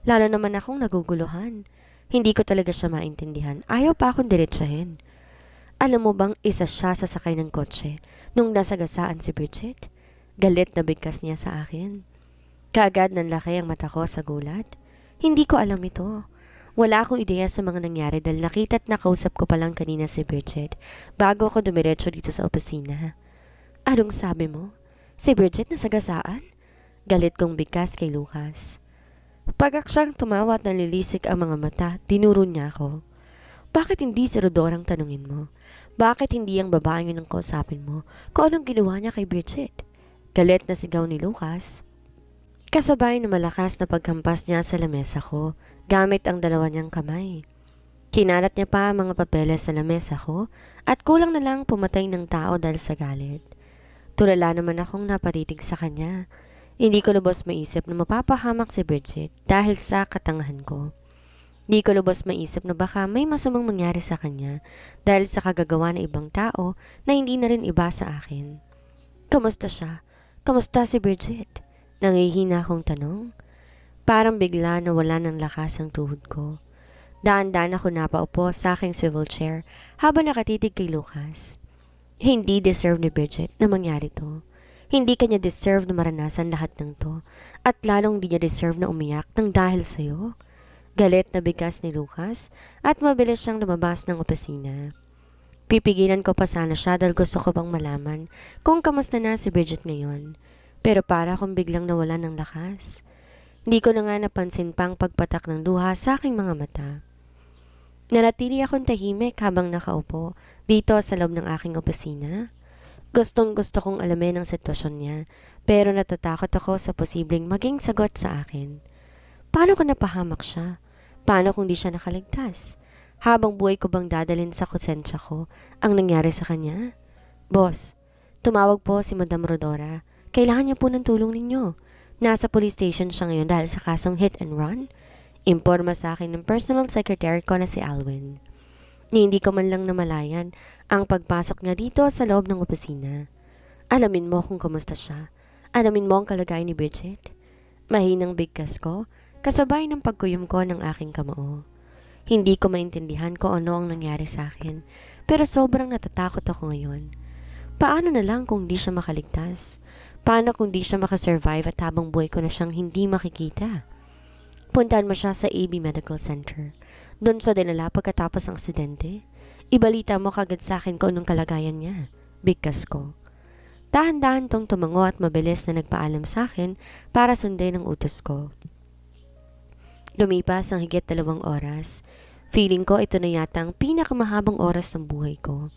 Lalo naman akong naguguluhan. Hindi ko talaga siya maintindihan. Ayaw pa akong diretsahin. Alam mo bang isa siya sa sakay ng kotse nung nasagasaan si Bridget? Galit na bigkas niya sa akin. Kaagad nanlaki ang mata ko sa gulat. Hindi ko alam ito. Wala akong ideya sa mga nangyari dahil nakita at nakausap ko pa lang kanina si Bridget bago ako dumiretso dito sa opisina. Anong sabi mo? Si Bridget nasagasaan? Galit kong bigkas kay Lucas. Pagkaksyang tumawa at nalilisik ang mga mata, tinuro niya ako. Bakit hindi si Rodora ang tanungin mo? Bakit hindi ang babaeng yun ang kausapin mo kung anong ginawa niya kay Bridget? Galit na sigaw ni Lucas. Kasabay na malakas na paghampas niya sa lamesa ko, gamit ang dalawa niyang kamay. Kinalat niya pa ang mga papeles sa lamesa ko at kulang na lang pumatay ng tao dahil sa galit. Tulala naman akong napatitig sa kanya. Hindi ko lubos maisip na mapapahamak si Bridget dahil sa katangahan ko. Hindi ko lubos maisip na baka may masamang mangyari sa kanya dahil sa kagagawa ng ibang tao na hindi na rin iba sa akin. Kamusta siya? Kamusta si Bridget? Nangihina akong tanong. Parang bigla na wala ng lakas ang tuhod ko. Daan-daan ako napaupo sa aking swivel chair habang nakatitig kay Lucas. Hindi deserve ni Bridget na mangyari to. Hindi kanya deserve na maranasan lahat ng to at lalong di niya deserve na umiyak ng dahil sa'yo. Galit na bigkas ni Lucas at mabilis siyang lumabas ng opisina. Pipigilan ko pa sana siya dahil gusto ko pang malaman kung kamusta na si Bridget ngayon. Pero para akong biglang nawala ng lakas. Hindi ko na nga napansin pang pagpatak ng luha sa aking mga mata. Nanatili akong tahimik habang nakaupo dito sa loob ng aking opisina. Gustong-gusto kong alamin ang sitwasyon niya, pero natatakot ako sa posibleng maging sagot sa akin. Paano kung napahamak siya? Paano kung di siya nakaligtas? Habang buhay ko bang dadalhin sa konsensya ko ang nangyari sa kanya? Boss, tumawag po si Madam Rodora. Kailangan niya po ng tulong ninyo. Nasa police station siya ngayon dahil sa kasong hit and run. Imporma sa akin ng personal secretary ko na si Alwin. Hindi ko man lang namalayan ang pagpasok niya dito sa loob ng opisina. Alamin mo kung kumusta siya. Alamin mo ang kalagayan ni Bridget. Mahinang bigkas ko, kasabay ng pagkuyom ko ng aking kamao. Hindi ko maintindihan kung ano ang nangyari sa akin, pero sobrang natatakot ako ngayon. Paano na lang kung di siya makaligtas? Paano kung di siya makasurvive at habang buhay ko na siyang hindi makikita? Puntahan mo siya sa AB Medical Center. Doon sa dinala pagkatapos ng aksidente. Ibalita mo kagad sa akin kung anong kalagayan niya. Bigkas ko. Dahan-dahan tong tumango at mabilis na nagpaalam sa akin para sundin ang utos ko. Lumipas ang higit 2 oras. Feeling ko ito na yata ang pinakamahabang oras ng buhay ko.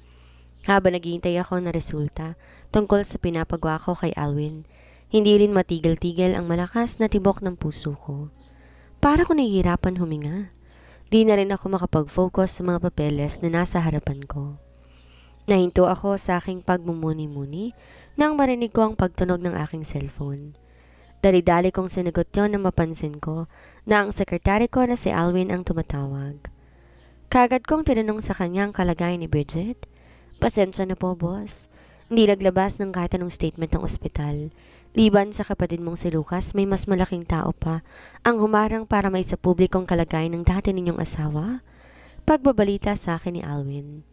Habang naghihintay ako na resulta tungkol sa pinapagawa ko kay Alwin, hindi rin matigil-tigil ang malakas na tibok ng puso ko. Para ko nahihirapan huminga. Di na rin ako makapag-focus sa mga papeles na nasa harapan ko. Nahinto ako sa aking pagmumuni-muni nang marinig ko ang pagtunog ng aking cellphone. Dali-dali kong sinagot yon nang mapansin ko na ang sekretary ko na si Alwin ang tumatawag. Kagad kong tinanong sa kanya ang kalagayan ni Bridget. Pasensya na po, boss. Hindi naglabas ng kahit anong statement ng ospital. Liban sa kapatid mong si Lucas, may mas malaking tao pa ang humarang para may sa publikong kalagayan ng dati ninyong asawa. Pagbabalita sa akin ni Alwin.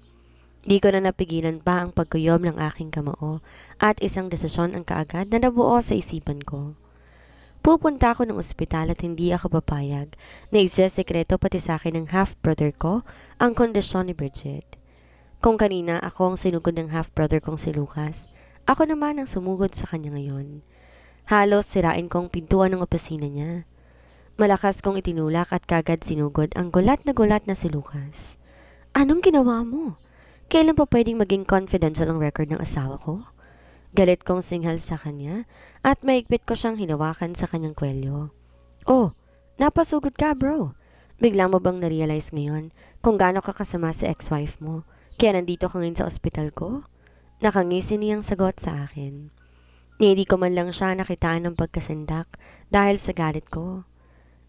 Di ko na napigilan pa ang pagkuyom ng aking kamao at isang desisyon ang kaagad na nabuo sa isipan ko. Pupunta ako ng ospital at hindi ako papayag na sekreto pati sa akin ng half-brother ko ang kondisyon ni Bridget. Kung kanina ako ang sinugod ng half-brother kong si Lucas, ako naman ang sumugod sa kanya ngayon. Halos sirain kong pintuan ng opisina niya. Malakas kong itinulak at kagad sinugod ang gulat na si Lucas. Anong ginawa mo? Kailan pa pwedeng maging confidential ang record ng asawa ko? Galit kong singhal sa kanya at maigpit ko siyang hinawakan sa kanyang kwelyo. Oh, napasugod ka bro. Bigla mo bang na-realize ngayon kung gaano ka kasama sa ex-wife mo? Kaya nandito ka ngayon sa ospital ko? Nakangisi niyang sagot sa akin. Hindi ko man lang siya nakitaan ng pagkasindak dahil sa galit ko.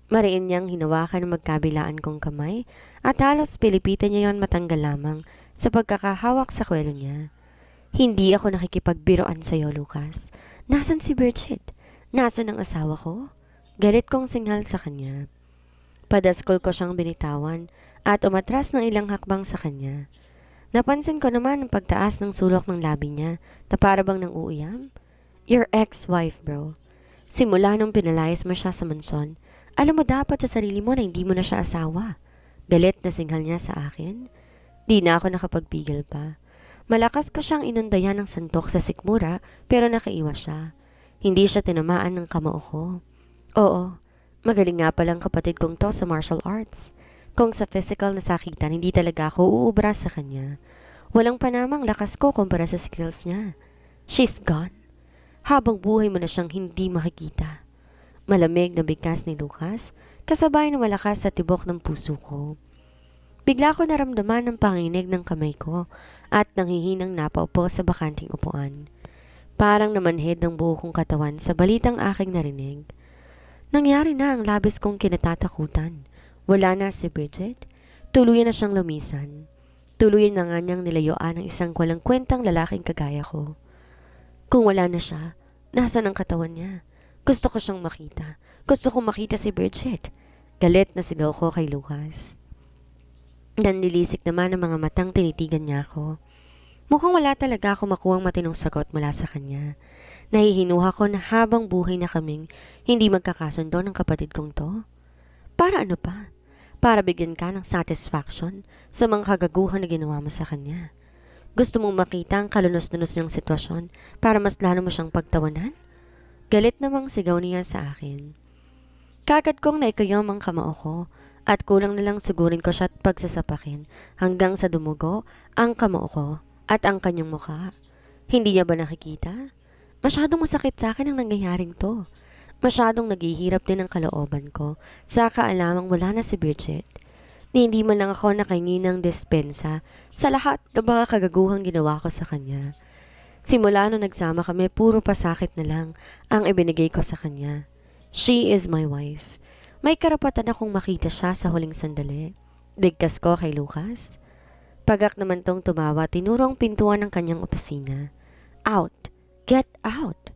Mariin niyang hinawakan ng magkabilaan kong kamay at halos pilipitan niya yon matanggal lamang sa pagkakahawak sa kwelo niya. Hindi ako nakikipagbiroan sa iyo, Lucas. Nasaan si Bridget? Nasaan ang asawa ko? Galit kong singhal sa kanya. Padaskol ko siyang binitawan at umatras ng ilang hakbang sa kanya. Napansin ko naman ang pagtaas ng sulok ng labi niya na para bang nang uuyam. Your ex-wife, bro. Simula nung pinalayas mo siya sa mansyon, alam mo dapat sa sarili mo na hindi mo na siya asawa. Galit na singhal niya sa akin. Di na ako nakapagpigil pa. Malakas ko siyang inundayan ng santok sa sikmura pero nakaiwas siya. Hindi siya tinamaan ng kamao ko. Oo, magaling nga palang kapatid kong to sa martial arts. Kung sa physical na sakitan, hindi talaga ako uubra sa kanya. Walang panamang lakas ko kumpara sa skills niya. She's gone. Habang buhay mo na siyang hindi makikita. Malamig na bigkas ni Lucas, kasabay ng malakas sa tibok ng puso ko. Bigla ko naramdaman ang panginig ng kamay ko at nanghihinang napaupo sa bakanting upuan. Parang namanhid ng buo kong katawan sa balitang aking narinig. Nangyari na ang labis kong kinatatakutan. Wala na si Bridget. Tuluyan na siyang lumisan. Tuluyan na nga niyang nilayuan ang isang walang kwentang lalaking kagaya ko. Kung wala na siya, nasaan ang katawan niya? Gusto ko siyang makita. Gusto kong makita si Bridget. Galit na sigaw ko kay Lucas. Nanlilisik naman ang mga matang tinitigan niya ako. Mukhang wala talaga ako makuhang matinong sagot mula sa kanya. Nahihinuha ko na habang buhay na kaming hindi magkakasundo ng kapatid kong to. Para ano pa? Para bigyan ka ng satisfaction sa mga kagaguhan na ginawa mo sa kanya. Gusto mong makita ang kalunos-lunos niyang sitwasyon para mas lalo mo siyang pagtawanan? Galit namang sigaw niya sa akin. Kagad kong naikayom ang kamao ko at kulang na lang sugurin ko siya at pagsasapakin hanggang sa dumugo ang kamao ko at ang kanyang mukha. Hindi niya ba nakikita? Masyadong masakit sa akin ang nangyayaring to. Masyadong naghihirap din ang kalooban ko sa kaalamang wala na si Bridget. Ni hindi man lang ako nakahingi ng dispensa sa lahat ng mga kagaguhang ginawa ko sa kanya. Simula nung nagsama kami, puro pasakit na lang ang ibinigay ko sa kanya. She is my wife. May karapatan akong makita siya sa huling sandali. Bigkas ko kay Lucas. Pagak naman tong tumawa, tinuro ang pintuan ng kanyang opisina. Out! Get out!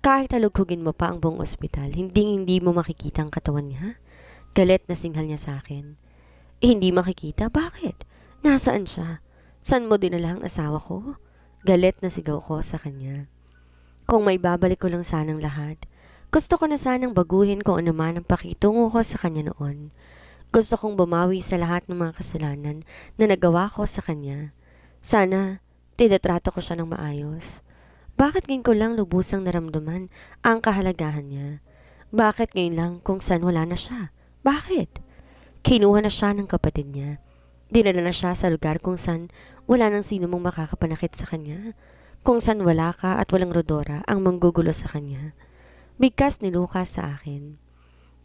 Kahit alughugin mo pa ang buong ospital, hindi mo makikita ang katawan niya. Galit na singhal niya sa akin. Hindi makikita? Bakit? Nasaan siya? San mo dinala ang asawa ko? Galit na sigaw ko sa kanya. Kung may babalik ko lang sanang lahat, gusto ko na sanang baguhin kung ano man ang pakitungo ko sa kanya noon. Gusto kong bumawi sa lahat ng mga kasalanan na nagawa ko sa kanya. Sana, tinatrato ko siya ng maayos. Bakit ngayon ko lang lubusang naramdaman ang kahalagahan niya? Bakit ngayon lang kung saan wala na siya? Bakit? Kinuha na siya ng kapatid niya. Dinala na siya sa lugar kung saan wala nang sino mong makakapanakit sa kanya. Kung saan wala ka at walang rodora ang manggugulo sa kanya. Bigkas ni Lucas sa akin.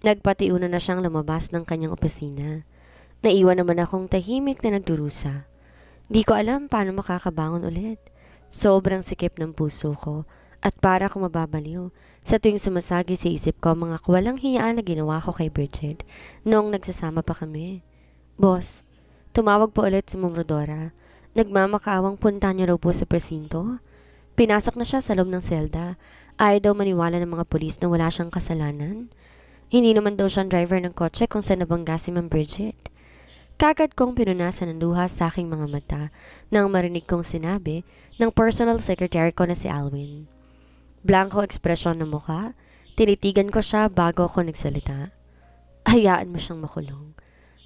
Nagpatiuna na siyang lumabas ng kanyang opisina. Naiwan naman akong tahimik na nagdurusa. Di ko alam paano makakabangon ulit. Sobrang sikip ng puso ko at para akong mababaliw sa tuwing sumasagi sa isip ko mga kawalang hiyaan na ginawa ko kay Bridget noong nagsasama pa kami. Boss, tumawag po ulit si Ma'am Rodora. Nagmamakaawang punta niya raw po sa presinto. Pinasok na siya sa loob ng selda. Ayaw daw maniwala ng mga pulis na wala siyang kasalanan. Hindi naman daw siyang driver ng kotse kung saan nabangga si Ma'am Bridget. Kagad kong pinunasan ng luha sa aking mga mata nang marinig kong sinabi ng personal secretary ko na si Alwin. Blanco ekspresyon ng mukha, tinitigan ko siya bago ako nagsalita. Hayaan mo siyang makulong.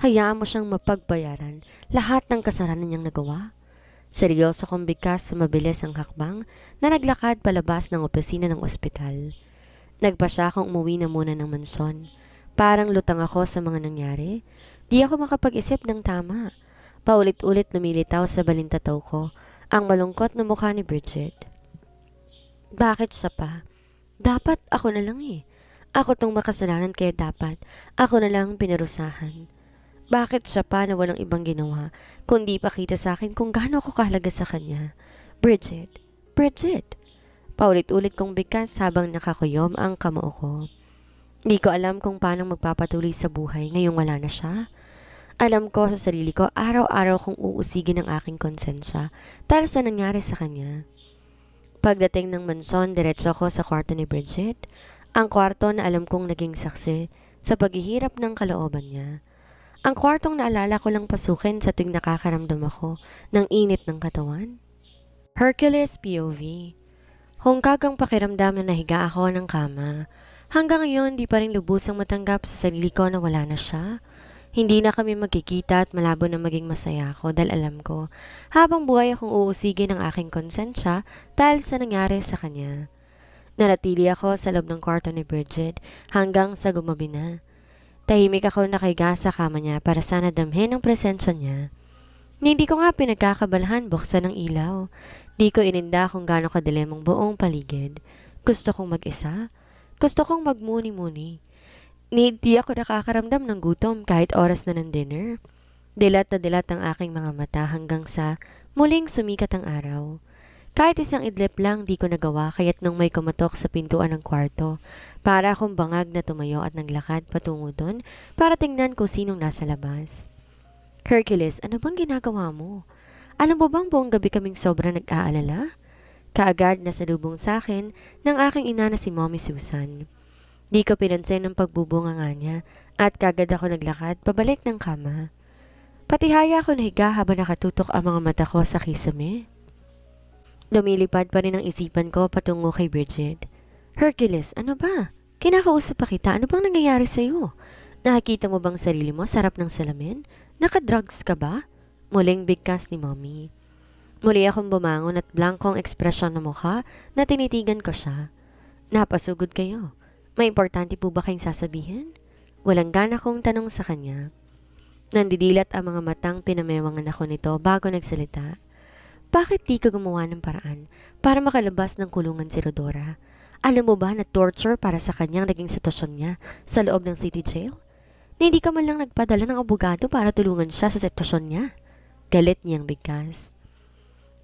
Hayaan mo siyang mapagbayaran lahat ng kasalanan niyang nagawa. Seryoso kong bigkas sa mabilis ang hakbang na naglakad palabas ng opisina ng ospital. Nagpa siya akong umuwi na muna ng mansyon. Parang lutang ako sa mga nangyari. Di ako makapag-isip ng tama. Paulit-ulit lumilitaw sa balintataw ko ang malungkot na mukha ni Bridget. Bakit siya pa? Dapat ako na lang eh. Ako tong makasalanan kaya dapat ako na lang pinarusahan. Bakit siya pa na walang ibang ginawa kundi pakita sa akin kung gaano ako kahalaga sa kanya? Bridget! Bridget! Paulit-ulit kong bigkas habang nakakuyom ang kamao ko. Hindi ko alam kung paano magpapatuloy sa buhay ngayong wala na siya. Alam ko sa sarili ko araw-araw kong uusigin ang aking konsensya dahil sa nangyari sa kanya. Pagdating ng mansyon, diretso ako sa kwarto ni Bridget. Ang kwarto na alam kong naging saksi sa paghihirap ng kalooban niya. Ang kwartong naalala ko lang pasukin sa tuwing nakakaramdam ako ng init ng katawan. Hercules POV. Hungkag ang pakiramdam na nahiga ako ng kama. Hanggang ngayon di pa rin lubusang matanggap sa sarili ko na wala na siya. Hindi na kami magkikita at malabo na maging masaya ako dahil alam ko habang buhay akong uusigin ang aking konsensya dahil sa nangyari sa kanya. Nanatili ako sa loob ng kwarto ni Bridget hanggang sa gumabi na. Tahimik ako nakahiga sa kama niya para sana damhin ang presensya niya. Hindi ko nga pinagkakabalahan buksan ng ilaw. Di ko ininda kung gaano kadilim ang buong paligid. Gusto kong mag-isa. Gusto kong magmuni-muni. Hindi ako nakakaramdam ng gutom kahit oras na ng dinner. Dilat na dilat ang aking mga mata hanggang sa muling sumikat ang araw. Kahit isang idlip lang di ko nagawa kaya't nung may kumatok sa pintuan ng kwarto, para akong bangag na tumayo at naglakad patungo doon para tingnan kung sinong nasa labas. Hercules, ano bang ginagawa mo? Alam mo bang buong gabi kaming sobrang nag-aalala? Kaagad na salubong sa akin ng aking ina na si Mommy Susan. Di ko pinansin ang pagbubunga nga niya at kagad ako naglakad pabalik ng kama. Patihaya ako nahiga habang nakatutok ang mga mata ko sa kisame. Lumilipad pa rin ang isipan ko patungo kay Bridget. Hercules, ano ba? Kinakausap pa kita, ano bang nangyayari sa'yo? Nakikita mo bang sarili mo sa harap ng salamin? Nakadrugs ka ba? Muling bigkas ni Mommy. Muli akong bumangon at blankong ekspresyon ng mukha na tinitigan ko siya. Napasugod kayo. May importante po ba kayong sasabihin? Walang gana kong tanong sa kanya. Nandidilat ang mga matang pinamewangan ako nito bago nagsalita. Bakit di ka gumawa ng paraan para makalabas ng kulungan si Rodora? Alam mo ba na torture para sa kanyang naging sitwasyon niya sa loob ng city jail? Na hindi ka man lang nagpadala ng abogado para tulungan siya sa sitwasyon niya? Galit niyang bigkas.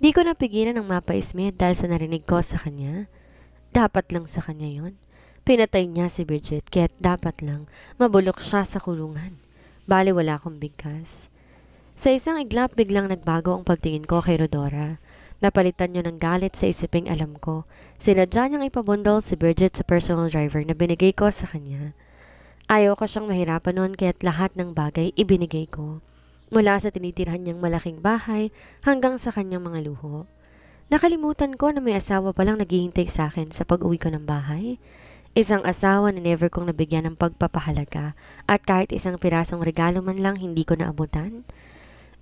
Di ko napigilan ng mapaismit dahil sa narinig ko sa kanya. Dapat lang sa kanya yon. Pinatay niya si Bridget kaya't dapat lang mabulok siya sa kulungan. Bali wala akong bigkas. Sa isang iglap biglang nagbago ang pagtingin ko kay Rodora. Napalitan niyo ng galit sa isiping alam ko. Sinadya niyang ipabundol si Bridget sa personal driver na binigay ko sa kanya. Ayaw ko siyang mahirapan noon kaya't lahat ng bagay ibinigay ko. Mula sa tinitirhan niyang malaking bahay hanggang sa kanyang mga luho. Nakalimutan ko na may asawa palang naghihintay sa akin sa pag-uwi ko ng bahay. Isang asawa na never kong nabigyan ng pagpapahalaga at kahit isang pirasong regalo man lang hindi ko naabutan.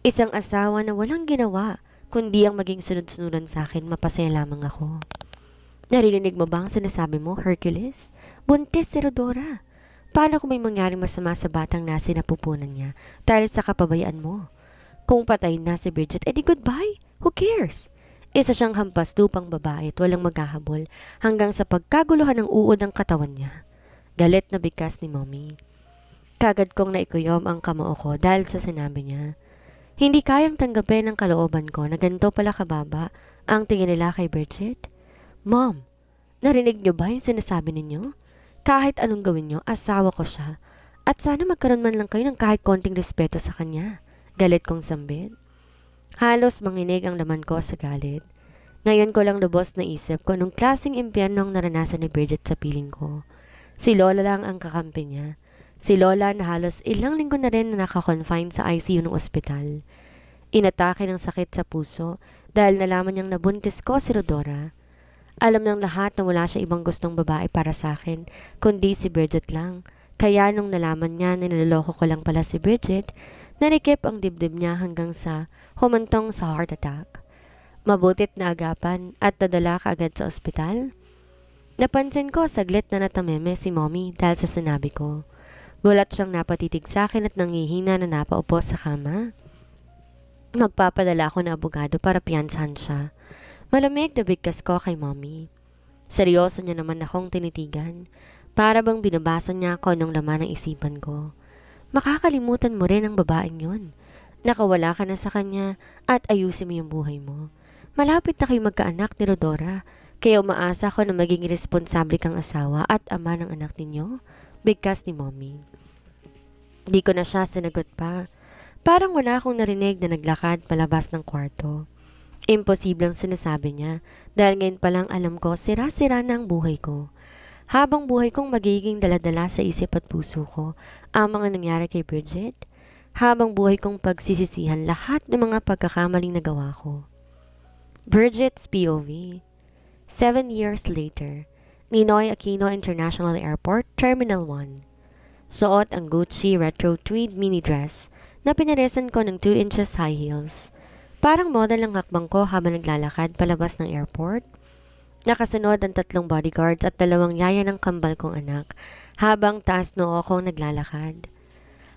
Isang asawa na walang ginawa kundi ang maging sunod-sunuran sa akin mapasaya lamang ako. Narinig mo ba ang sinasabi mo, Hercules? Buntis si Rodora. Paano kung may mangyaring masama sa batang na sinapupunan niya dahil sa kapabayaan mo? Kung patay na si Bridget, edi goodbye. Who cares? Isa siyang hampas lupang babae at walang maghahabol hanggang sa pagkaguluhan ng uod ng katawan niya. Galit na bigkas ni Mommy. Kagad kong naikuyom ang kamao ko dahil sa sinabi niya. Hindi kayang tanggapin ng kalooban ko na ganito pala kababa ang tingin nila kay Bridget. Mom, narinig niyo ba yung sinasabi ninyo? Kahit anong gawin niyo, asawa ko siya. At sana magkaroon man lang kayo ng kahit konting respeto sa kanya. Galit kong sambit. Halos manginig ang laman ko sa galit. Ngayon ko lang lubos na isip ko nung klaseng impyernong naranasan ni Bridget sa piling ko. Si Lola lang ang kakampi niya. Si Lola na halos ilang linggo na rin na nakakonfine sa ICU ng ospital. Inatake ng sakit sa puso dahil nalaman niyang nabuntis ko si Rodora. Alam ng lahat na wala siya ibang gustong babae para sa akin, kundi si Bridget lang. Kaya nung nalaman niya na niloloko ko lang pala si Bridget, narikip ang dibdib niya hanggang sa humantong sa heart attack. Mabutit na agapan at nadala kaagad sa ospital. Napansin ko saglit na natameme si Mommy dahil sa sinabi ko. Gulat siyang napatitig sa akin at nangihina na napaupo sa kama. Magpapadala ako ng abogado para piyansahan siya. Malamig na bigkas ko kay Mommy. Seryoso niya naman akong tinitigan. Para bang binabasa niya ako nung laman ng isipan ko. Makakalimutan mo rin ang babaeng yun. Nakawala ka na sa kanya at ayusin mo yung buhay mo. Malapit na kayo magkaanak ni Rodora. Kaya umaasa ko na maging responsable kang asawa at ama ng anak ninyo. Bigkas ni Mommy. Di ko na siya sinagot pa. Parang wala akong narinig na naglakad palabas ng kwarto. Imposibleng sinasabi niya dahil ngayon palang alam ko sira-sira na ang buhay ko. Habang buhay kong magiging daladala sa isip at puso ko ang mga nangyari kay Bridget. Habang buhay kong pagsisisihan lahat ng mga pagkakamaling nagawa ko. Bridget's POV. 7 years later, Ninoy Aquino International Airport, Terminal 1. Suot ang Gucci retro tweed mini dress na pinaresan ko ng 2 inches high heels. Parang model ang hakbang ko habang naglalakad palabas ng airport. Nakasunod ang 3 bodyguards at 2 yaya ng kambal kong anak habang taas noo akong naglalakad.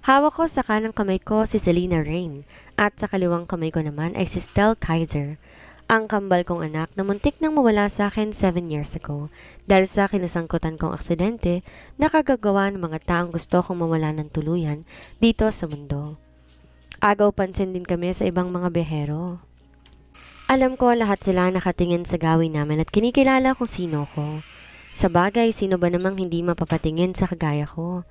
Hawak ko sa kanang kamay ko si Selena Rain at sa kaliwang kamay ko naman ay si Stell Kaiser, ang kambal kong anak na muntik nang mawala sa akin 7 years ago dahil sa kinasangkutan kong aksidente na kagagawa ng mga taong gusto kong mawala ng tuluyan dito sa mundo. Agaw pansin din kami sa ibang mga behero. Alam ko lahat sila nakatingin sa gawin namin at kinikilala kung sino ko. Sa bagay, sino ba namang hindi mapapatingin sa kagaya ko?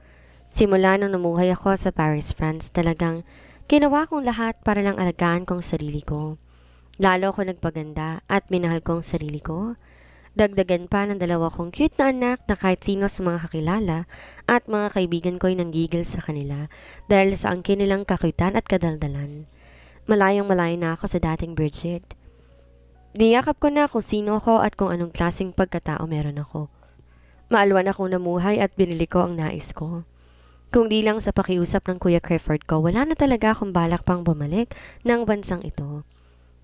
Simula nung namuhay ako sa Paris, France, talagang ginawa kong lahat para lang alagaan kong sarili ko. Lalo ako nagpaganda at minahal kong sarili ko. Dagdagan pa ng 2 kong cute na anak na kahit sino sa mga kakilala at mga kaibigan ko'y nanggigil sa kanila dahil sa angkin nilang kakuitan at kadaldalan. Malayong malayo na ako sa dating Bridget. Niyakap ko na kung sino ako at kung anong klaseng pagkatao meron ako. Maalwan akong namuhay at binili ko ang nais ko. Kung di lang sa pakiusap ng Kuya Clifford ko, wala na talaga akong balak pang bumalik ng bansang ito.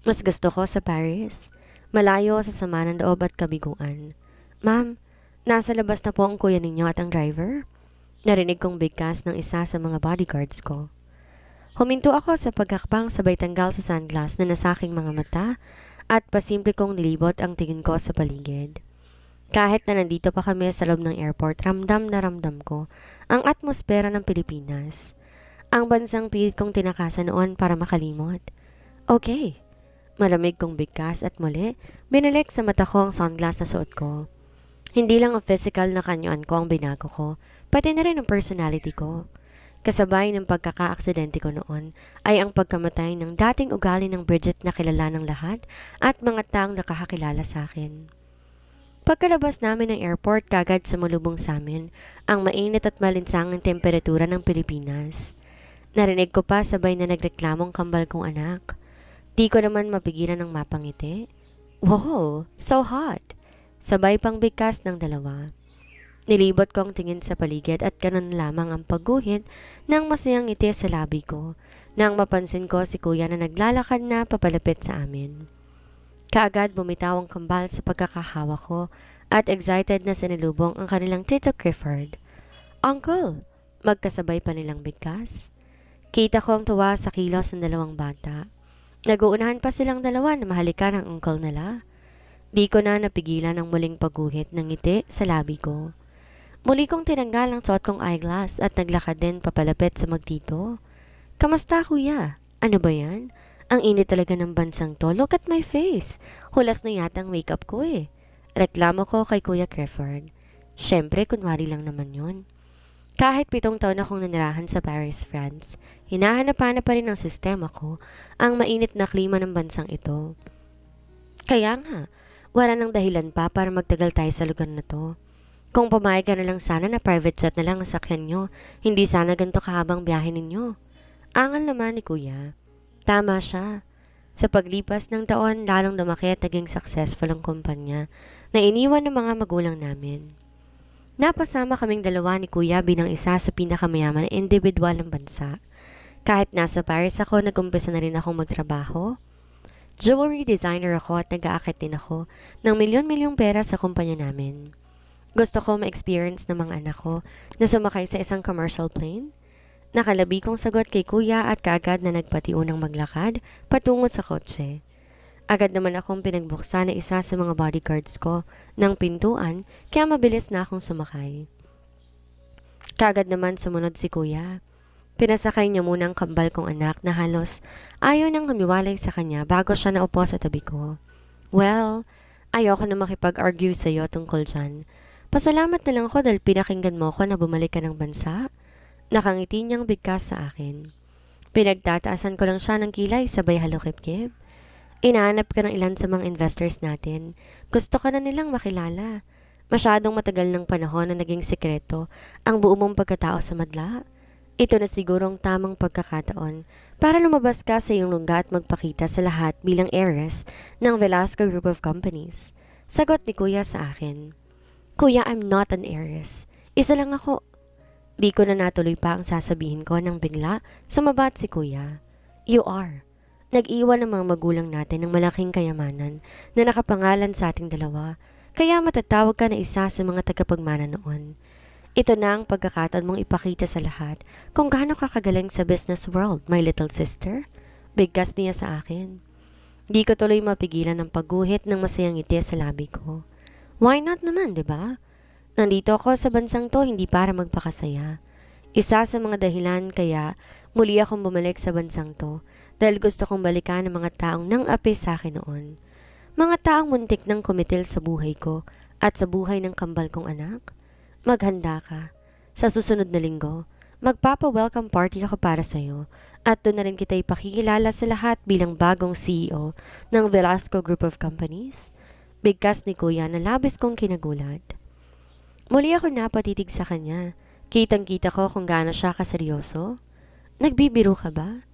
Mas gusto ko sa Paris. Malayo sa sama ng loob at kabiguan. Ma'am, nasa labas na po ang kuya ninyo at ang driver? Narinig kong bigkas ng isa sa mga bodyguards ko. Huminto ako sa pagkakpang sabay tanggal sa sunglass na nasa aking mga mata at pasimple kong nilibot ang tingin ko sa paligid. Kahit na nandito pa kami sa loob ng airport, ramdam na ramdam ko ang atmosfera ng Pilipinas. Ang bansang pilit kong tinakasan noon para makalimot. Okay. Malamig kong bigkas at muli, binalik sa mata ko ang sunglass na suot ko. Hindi lang ang physical na kanyuan ko ang binago ko, pati na rin ang personality ko. Kasabay ng pagkaka-aksidente ko noon ay ang pagkamatay ng dating ugali ng Bridget na kilala ng lahat at mga taong nakakakilala sa akin. Pagkalabas namin ng airport, kagad sumulubong sa amin ang mainit at malinsangang temperatura ng Pilipinas. Narinig ko pa sabay na nagreklamong kambal kong anak. Di ko naman mapigilan ng mapangiti. Wow, so hot! Sabay pang bigkas ng dalawa. Nilibot ko ang tingin sa paligid at ganun lamang ang pagguhit ng masayang ngiti sa labi ko nang mapansin ko si kuya na naglalakad na papalapit sa amin. Kaagad bumitaw ang kambal sa pagkakahawa ko at excited na sinilubong ang kanilang Tito Clifford. Uncle! Magkasabay pa nilang bigkas. Kita ko ang tuwa sa kilos ng dalawang bata. Naguunahan pa silang dalawa na mahalikan ang uncle nila. Di ko na napigilan ang muling pagguhit ng ngiti sa labi ko. Muli kong tinanggal ang suot kong eyeglass at naglakad din papalapit sa magtito. Kamusta kuya? Ano ba yan? Ang init talaga ng bansang to. Look at my face. Hulas na yata ang makeup ko eh. Reklamo ko kay Kuya Clifford. Siyempre, kunwari lang naman yun. Kahit 7 taon akong nanirahan sa Paris, France, hinahanap-hanap pa rin ng sistema ko ang mainit na klima ng bansang ito. Kaya nga, wala nang dahilan pa para magtagal tayo sa lugar na to. Kung pumayag ka na lang sana na private jet na lang ang sakyan nyo, hindi sana ganito kahabang biyahe ninyo. Angal naman ni Kuya. Tama siya. Sa paglipas ng taon, lalong lumaki at naging successful ang kumpanya na iniwan ng mga magulang namin. Napasama kaming dalawa ni Kuya bilang isa sa pinakamayaman na individual ng bansa. Kahit nasa Paris ako, nag-umpisa na rin akong magtrabaho. Jewelry designer ako at nag-aakit din ako ng milyon-milyong pera sa kumpanya namin. Gusto ko ma-experience ng mga anak ko na sumakay sa isang commercial plane. Nakalabi kong sagot kay Kuya at kaagad na nagpatiunang maglakad patungo sa kotse. Agad naman akong pinagbuksan na isa sa mga bodyguards ko ng pintuan kaya mabilis na akong sumakay. Kaagad naman sumunod si Kuya. Pinasakay niya muna ang kambal kong anak na halos ayaw nang humiwalay sa kanya bago siya naupo sa tabi ko. Well, ayoko na makipag-argue sa iyo tungkol dyan. Pasalamat na lang ako dahil pinakinggan mo ko na bumalik ka ng bansa. Nakangiti niyang bigkas sa akin. Pinagtataasan ko lang siya ng kilay sabay halokip-kip. Inaanap ka ng ilan sa mga investors natin. Gusto ka na nilang makilala. Masyadong matagal ng panahon na naging sekreto ang buo mong pagkatao sa madla. Ito na sigurong tamang pagkakataon para lumabas ka sa iyong lungga at magpakita sa lahat bilang heiress ng Velasco Group of Companies. Sagot ni Kuya sa akin. Kuya, I'm not an heiress. Isa lang ako. Di ko na natuloy pa ang sasabihin ko nang bigla sumabat si Kuya. You are. Nag-iwan ng mga magulang natin ng malaking kayamanan na nakapangalan sa ating dalawa, kaya matatawag ka na isa sa mga tagapagmana noon. Ito na ang pagkakataon mong ipakita sa lahat kung gaano ka kagaling sa business world, my little sister. Bigkas niya sa akin. Di ko tuloy mapigilan ng pagguhit ng masayang ngiti sa labi ko. Why not naman, di ba? Nandito ako sa bansang to hindi para magpakasaya. Isa sa mga dahilan kaya muli akong bumalik sa bansang to dahil gusto kong balikan ang mga taong nang api sa akin noon. Mga taong muntik nang kumitil sa buhay ko at sa buhay ng kambal kong anak. Maghanda ka. Sa susunod na linggo, magpapa-welcome party ako para sa'yo at doon na rin kita ipakikilala sa lahat bilang bagong CEO ng Velasco Group of Companies. Bigkas ni Kuya na labis kong kinagulat. Muli ako napatitig sa kanya. Kitang-kita ko kung gaano siya kaseryoso. Nagbibiro ka ba?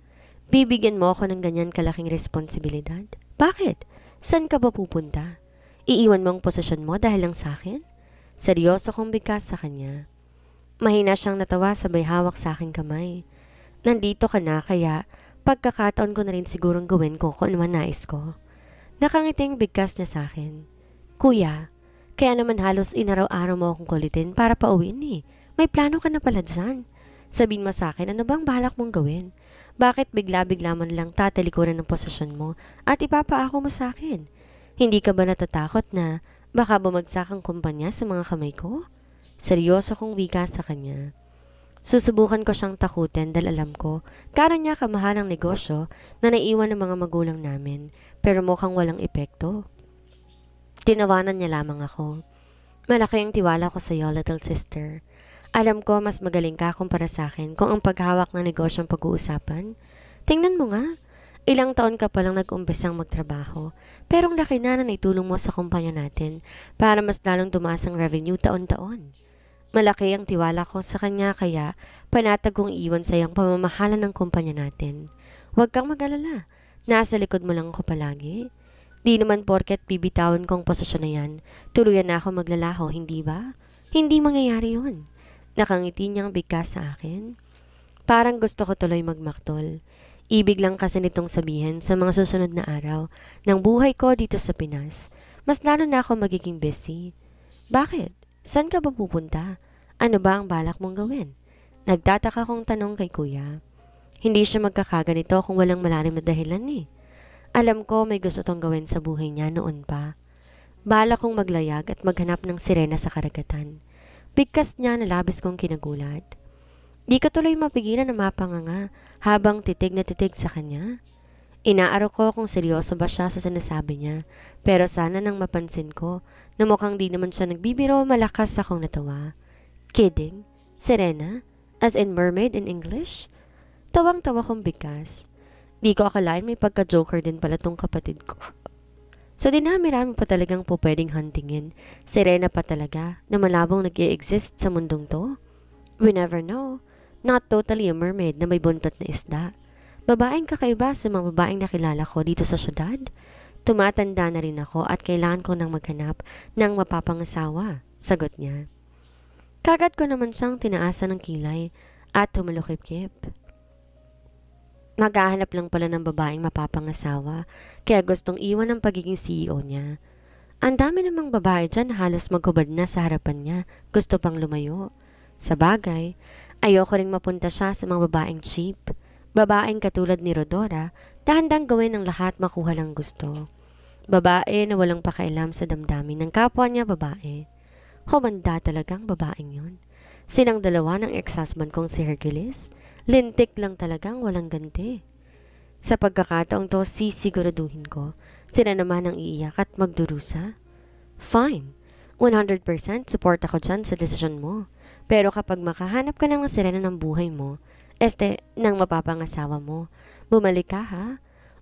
Bibigyan mo ako ng ganyan kalaking responsibilidad? Bakit? Saan ka ba pupunta? Iiwan mo ang posisyon mo dahil lang sa akin? Seryoso kong bigkas sa kanya. Mahina siyang natawa sabay hawak sa aking kamay. Nandito ka na kaya pagkakataon ko na rin sigurong gawin ko kung ano man nais ko. Nakangiting bigkas niya sa akin. Kuya, kaya naman halos inaraw-araw mo akong kulitin para pauwiin eh. May plano ka na pala dyan. Sabihin mo sa akin, ano bang balak mong gawin? Bakit bigla-bigla mo lang tatalikuran ng posisyon mo at ipapaako mo sa akin? Hindi ka ba natatakot na baka bumagsak ang kumpanya sa mga kamay ko? Seryoso kong wika sa kanya. Susubukan ko siyang takutin dahil alam ko, kano niya kamahal ang negosyo na naiwan ng mga magulang namin, pero mukhang walang epekto. Tinawanan niya lamang ako. Malaki ang tiwala ko sa iyo, little sister. Alam ko mas magaling ka kumpara sa akin kung ang paghawak ng negosyong pag-uusapan. Tingnan mo nga, ilang taon ka palang nag-umpisang magtrabaho, pero ang laki na naitulong mo sa kumpanya natin para mas lalong tumaas ang revenue taon-taon. Malaki ang tiwala ko sa kanya kaya panatag kong iwan sa iyang pamamahala ng kumpanya natin. Huwag kang mag-alala. Nasa likod mo lang ako palagi. Di naman porket bibitawan kong posisyon na yan, tuluyan na ako maglalaho, hindi ba? Hindi mangyayari yun. Nakangiti niyang bigkas sa akin. Parang gusto ko tuloy magmaktol. Ibig lang kasi nitong sabihin sa mga susunod na araw ng buhay ko dito sa Pinas. Mas lalo na ako magiging busy. Bakit? Saan ka ba pupunta? Ano ba ang balak mong gawin? Nagtataka kong tanong kay kuya. Hindi siya magkakaganito kung walang malalim na dahilan eh. Alam ko may gusto tong gawin sa buhay niya noon pa. Balak kong maglayag at maghanap ng sirena sa karagatan. Bigkas niya na labis kong kinagulat. Di ko tuloy mapigilan na mapanganga habang titig na titig sa kanya. Inaaro ko kung seryoso ba siya sa sinasabi niya, pero sana nang mapansin ko na mukhang di naman siya nagbibiro, malakas akong natawa. Kidding? Serena? As in mermaid in English? Tawang-tawa kong bigkas. Di ko akalain may pagka-joker din pala tong kapatid ko. Sa dinami-rami pa talagang po pwedeng huntingin, Serena pa talaga na malabong nag-i-exist sa mundong to? We never know. Not totally a mermaid na may buntot na isda. Babaeng kakaiba sa mga babaeng nakilala ko dito sa syudad. Tumatanda na rin ako at kailangan ko nang maghanap ng mapapangasawa, sagot niya. Kagad ko naman siyang tinaasa ng kilay at tumalukip-kip. Maghahanap lang pala ng babaeng mapapangasawa, kaya gustong iwan ang pagiging CEO niya. Ang dami namang babae dyan halos maghubad na sa harapan niya, gusto pang lumayo. Sa bagay, ayoko ring mapunta siya sa mga babaeng cheap. Babaeng katulad ni Rodora, dahandang gawin ang lahat makuha lang gusto. Babae na walang pakialam sa damdamin ng kapwa niya babae. Humanda talagang babaeng yun. Silang dalawa ng ex-husband kong si Hercules, lintik lang talagang walang ganti. Sa pagkakataong to, sisiguraduhin ko, sila naman ang iiyak at magdurusa. Fine, 100% support ako dyan sa desisyon mo. Pero kapag makahanap ka ng sirena ng buhay mo, nang mapapangasawa mo, bumalik ka ha?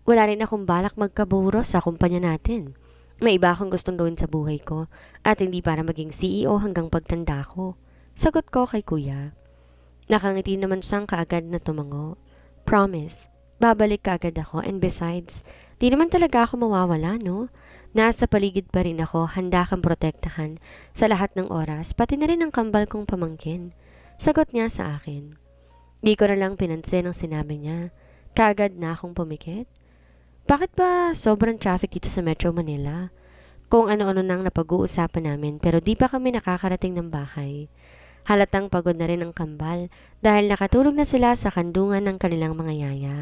Wala rin akong balak magkaburo sa kumpanya natin. May iba akong gustong gawin sa buhay ko at hindi para maging CEO hanggang pagtanda ko. Sagot ko kay kuya. Nakangiti naman siyang kaagad na tumango. Promise, babalik kaagad ako and besides, di naman talaga ako mawawala no? Nasa paligid pa rin ako, handa kang protektahan sa lahat ng oras, pati na rin ang kambal kong pamangkin. Sagot niya sa akin. Di ko na lang pinansin ang sinabi niya. Kaagad na akong pumikit. Bakit ba sobrang traffic dito sa Metro Manila? Kung ano-ano nang napag-uusapan namin pero di pa kami nakakarating ng bahay. Halatang pagod na rin ang kambal dahil nakatulog na sila sa kandungan ng kanilang mga yaya.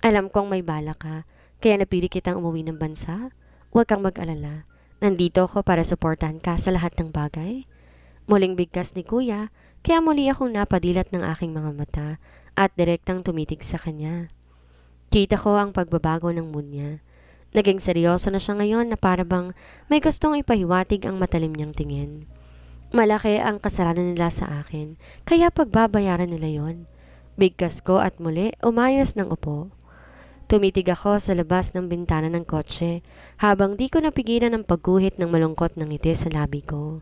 Alam kong may bala ka, kaya napili kitang umuwi ng bansa. Huwag kang mag-alala. Nandito ako para suportahan ka sa lahat ng bagay. Muling bigkas ni kuya, kaya muli akong napadilat ng aking mga mata at direktang tumitig sa kanya. Kita ko ang pagbabago ng mood niya. Naging seryoso na siya ngayon na parabang may gustong ipahiwatig ang matalim niyang tingin. Malaki ang kasalanan nila sa akin, kaya pagbabayaran nila yon. Bigkas ko at muli umayos ng upo. Tumitig ako sa labas ng bintana ng kotse habang di ko napigilan ang pagguhit ng malungkot ng ngiti sa labi ko.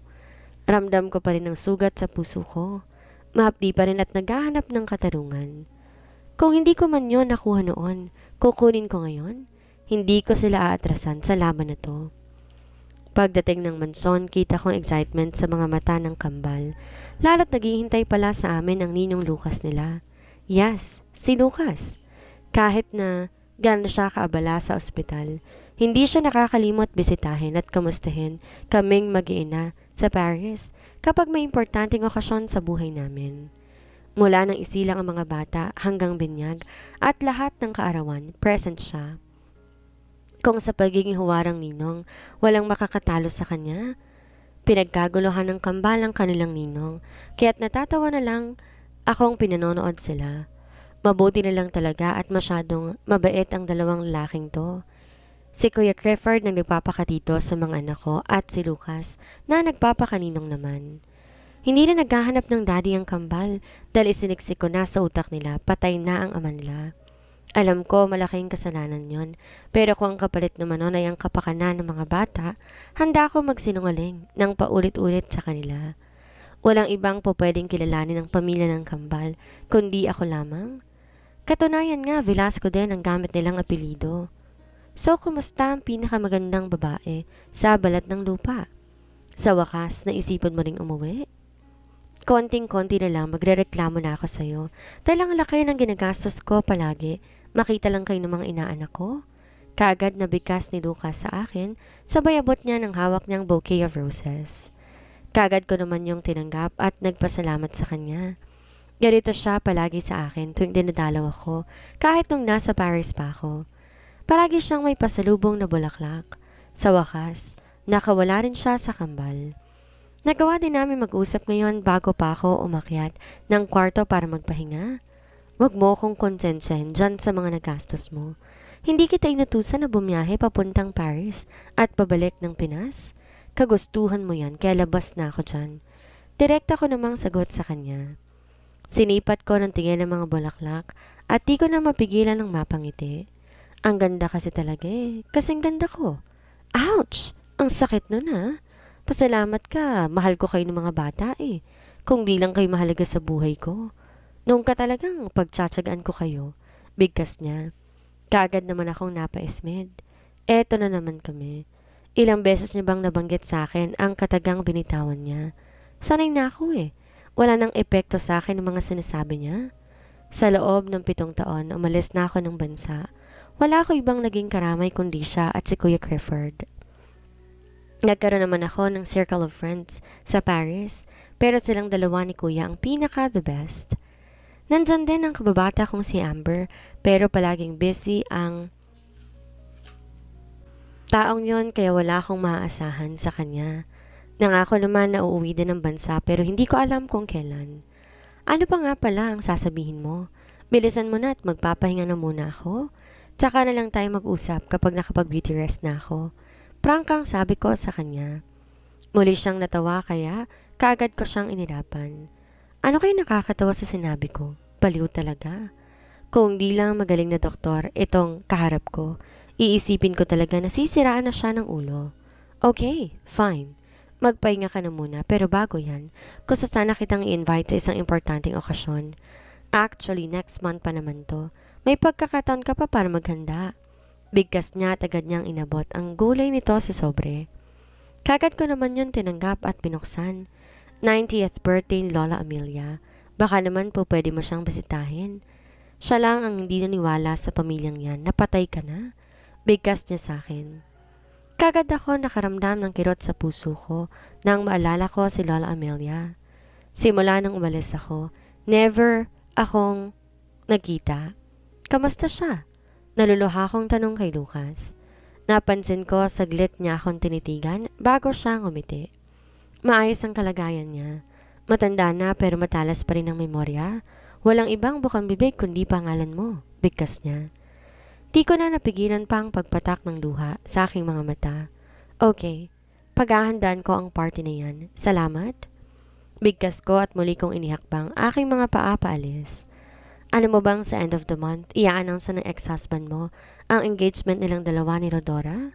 Ramdam ko pa rin ang sugat sa puso ko. Mahapdi pa rin at naghahanap ng katarungan. Kung hindi ko man yon nakuha noon, kukunin ko ngayon. Hindi ko sila aatrasan sa laban na to. Pagdating ng manson, kita kong excitement sa mga mata ng kambal. Lalo't naghihintay pala sa amin ang ninong Lucas nila. Yes, si Lucas. Kahit na gano'n siya kaabala sa ospital, hindi siya nakakalimot bisitahin at kamustahin kaming mag-iina sa Paris kapag may importanteng okasyon sa buhay namin. Mula nang isilang ang mga bata hanggang binyag at lahat ng kaarawan, present siya. Kung sa pagiging huwarang ninong, walang makakatalo sa kanya, pinagkaguluhan ng kambal ang kanilang ninong, kaya't natatawa na lang akong pinanonood sila. Mabuti na lang talaga at masyadong mabait ang dalawang lalaking to. Si Kuya Clifford na nagpapakatito sa mga anak ko at si Lucas na nagpapakaninong naman. Hindi na naghahanap ng daddy ang kambal dahil isiniksik ko na sa utak nila patay na ang ama nila. Alam ko malaking kasalanan yon, pero kung ang kapalit naman nun ay ang kapakanan ng mga bata, handa ako magsinungaling ng paulit-ulit sa kanila. Walang ibang po pwedeng kilalanin ng pamilya ng kambal, kundi ako lamang. Katunayan nga, Velasco din ang gamit nilang apelido. So, kumusta ang pinakamagandang babae sa balat ng lupa? Sa wakas, naisipan mo ring umuwi? Konting-konti na lang magrereklamo na ako sa'yo dahil ang laki ng ginagastos ko palagi. Makita lang kayo ng mga inaanak ko. Kaagad na bigkas ni Lucas sa akin, sabay abot niya ng hawak niyang bouquet of roses. Kaagad ko naman yung tinanggap at nagpasalamat sa kanya. Ganito siya palagi sa akin tuwing dinadalaw ako, kahit nung nasa Paris pa ako. Palagi siyang may pasalubong na bulaklak. Sa wakas, nakawala rin siya sa kambal. Nagawa din namin mag-usap ngayon bago pa ako umakyat ng kwarto para magpahinga. Huwag mo akong konsensyahin dyan sa mga nagastos mo. Hindi kita inutusan na bumiyahe papuntang Paris at pabalik ng Pinas. Kagustuhan mo yan kaya labas na ako dyan. Direkta ko namang sagot sa kanya. Sinipat ko ng tingin ng mga bulaklak at di ko na mapigilan ng mapangiti. Ang ganda kasi talaga kasing ganda ko. Ouch! Ang sakit nun ha. Pasalamat ka, mahal ko kayo ng mga bata Kung di lang kayo mahalaga sa buhay ko. Noong ka talagang pagtsatsagaan ko kayo, bigkas niya. Kaagad naman akong napaismid. Eto na naman kami. Ilang beses niya bang nabanggit sa akin ang katagang binitawan niya? Sanay na ako Wala nang epekto sa akin ang mga sinasabi niya. Sa loob ng 7 taon, umalis na ako ng bansa. Wala ko ibang naging karamay kundi siya at si Kuya Clifford. Nagkaroon naman ako ng circle of friends sa Paris, pero silang dalawa ni Kuya ang pinaka-the best. Nandyan din ang kababata kong si Amber, pero palaging busy ang taong yon kaya wala akong maaasahan sa kanya. Nangako naman na uuwi din ng bansa pero hindi ko alam kung kailan. Ano pa nga pala ang sasabihin mo? Bilisan mo na at magpapahinga na muna ako. Tsaka na lang tayo mag-usap kapag nakapag-beauty rest na ako. Prangkang sabi ko sa kanya. Muli siyang natawa kaya kaagad ko siyang inirapan. Ano kayo nakakatawa sa sinabi ko? Baliw talaga. Kung di lang magaling na doktor itong kaharap ko, iisipin ko talaga na sisiraan na siya ng ulo. Okay, fine. Magpahinga ka na muna pero bago yan, gusto sana kitang i-invite sa isang importanteng okasyon. Actually, next month pa naman to. May pagkakataon ka pa para maghanda. Bigkas niya at agad niyang inabot ang gulay nito sa sobre. Kagad ko naman yun tinanggap at binuksan. 90th birthday ni Lola Amelia. Baka naman po pwede mo siyang bisitahin. Siya lang ang hindi naniwala sa pamilyang yan. Napatay ka na. Bigkas niya sa akin. Kagad ako nakaramdam ng kirot sa puso ko nang maalala ko si Lola Amelia. Simula nang umalis ako, never akong nagkita. Kamusta siya? Naluluha akong tanong kay Lucas. Napansin ko saglit niya akong tinitigan bago siya ngumiti. Maayos ang kalagayan niya. Matanda na pero matalas pa rin ang memorya. Walang ibang bukang bibig kundi pangalan mo. Bigkas niya. Di ko na napigilan pa ang pagpatak ng luha sa aking mga mata. Okay, paghahandaan ko ang party na yan. Salamat. Bigkas ko at muli kong inihakbang aking mga paa paalis. Ano mo bang sa end of the month, i-announce ng ex-husband mo ang engagement nilang dalawa ni Rodora?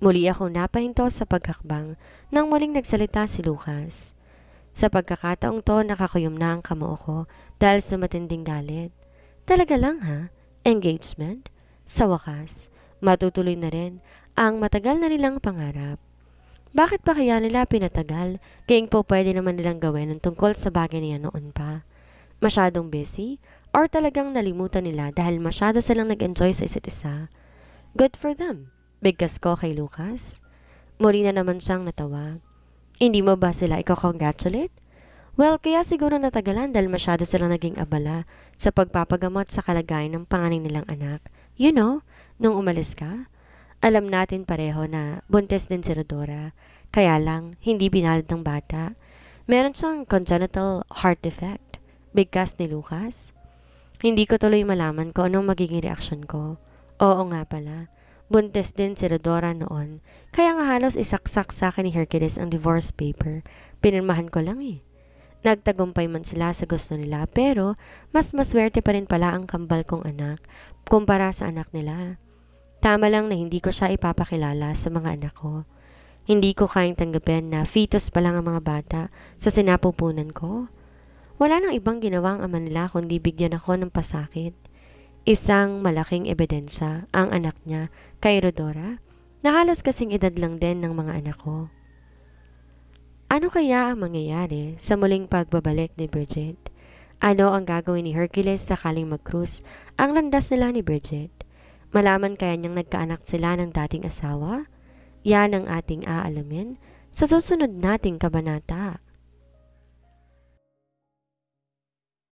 Muli akong napahinto sa paghakbang nang muling nagsalita si Lucas. Sa pagkakataong to, nakakuyom na ang kamao ko dahil sa matinding galit. Talaga lang ha? Engagement? Sa wakas, matutuloy na rin ang matagal na nilang pangarap. Bakit pa kaya nila pinatagal? Kayong po pwede naman nilang gawin ang tungkol sa bagay niya noon pa. Masyadong busy? Or talagang nalimutan nila dahil masyado silang nag-enjoy sa isa't isa? Good for them. Bigkas ko kay Lucas. Muli na naman siyang natawa. Hindi mo ba sila iko-congratulate? Well, kaya siguro natagalan dahil masyado silang naging abala sa pagpapagamot sa kalagayan ng panganay nilang anak. You know, nung umalis ka, alam natin pareho na buntis din si Rodora. Kaya lang, hindi pinalad ng bata. Meron siyang congenital heart defect. Bigkas ni Lucas. Hindi ko tuloy malaman kung anong magiging reaksyon ko. Oo nga pala. Buntis din si Rodora noon. Kaya nga halos isaksak sa akin ni Hercules ang divorce paper. Pinirmahan ko lang eh. Nagtagumpay man sila sa gusto nila pero mas maswerte pa rin pala ang kambal kong anak kumpara sa anak nila. Tama lang na hindi ko siya ipapakilala sa mga anak ko. Hindi ko kayang tanggapin na fetus pa lang ang mga bata sa sinapupunan ko. Wala nang ibang ginawa ang ama nila kundi bigyan ako ng pasakit. Isang malaking ebidensya ang anak niya kay Rodora na halos kasing edad lang din ng mga anak ko. Ano kaya ang mangyayari sa muling pagbabalik ni Bridget? Ano ang gagawin ni Hercules sakaling mag-cruise ang landas nila ni Bridget? Malaman kaya niyang nagkaanak sila ng dating asawa? Yan ang ating aalamin sa susunod nating kabanata.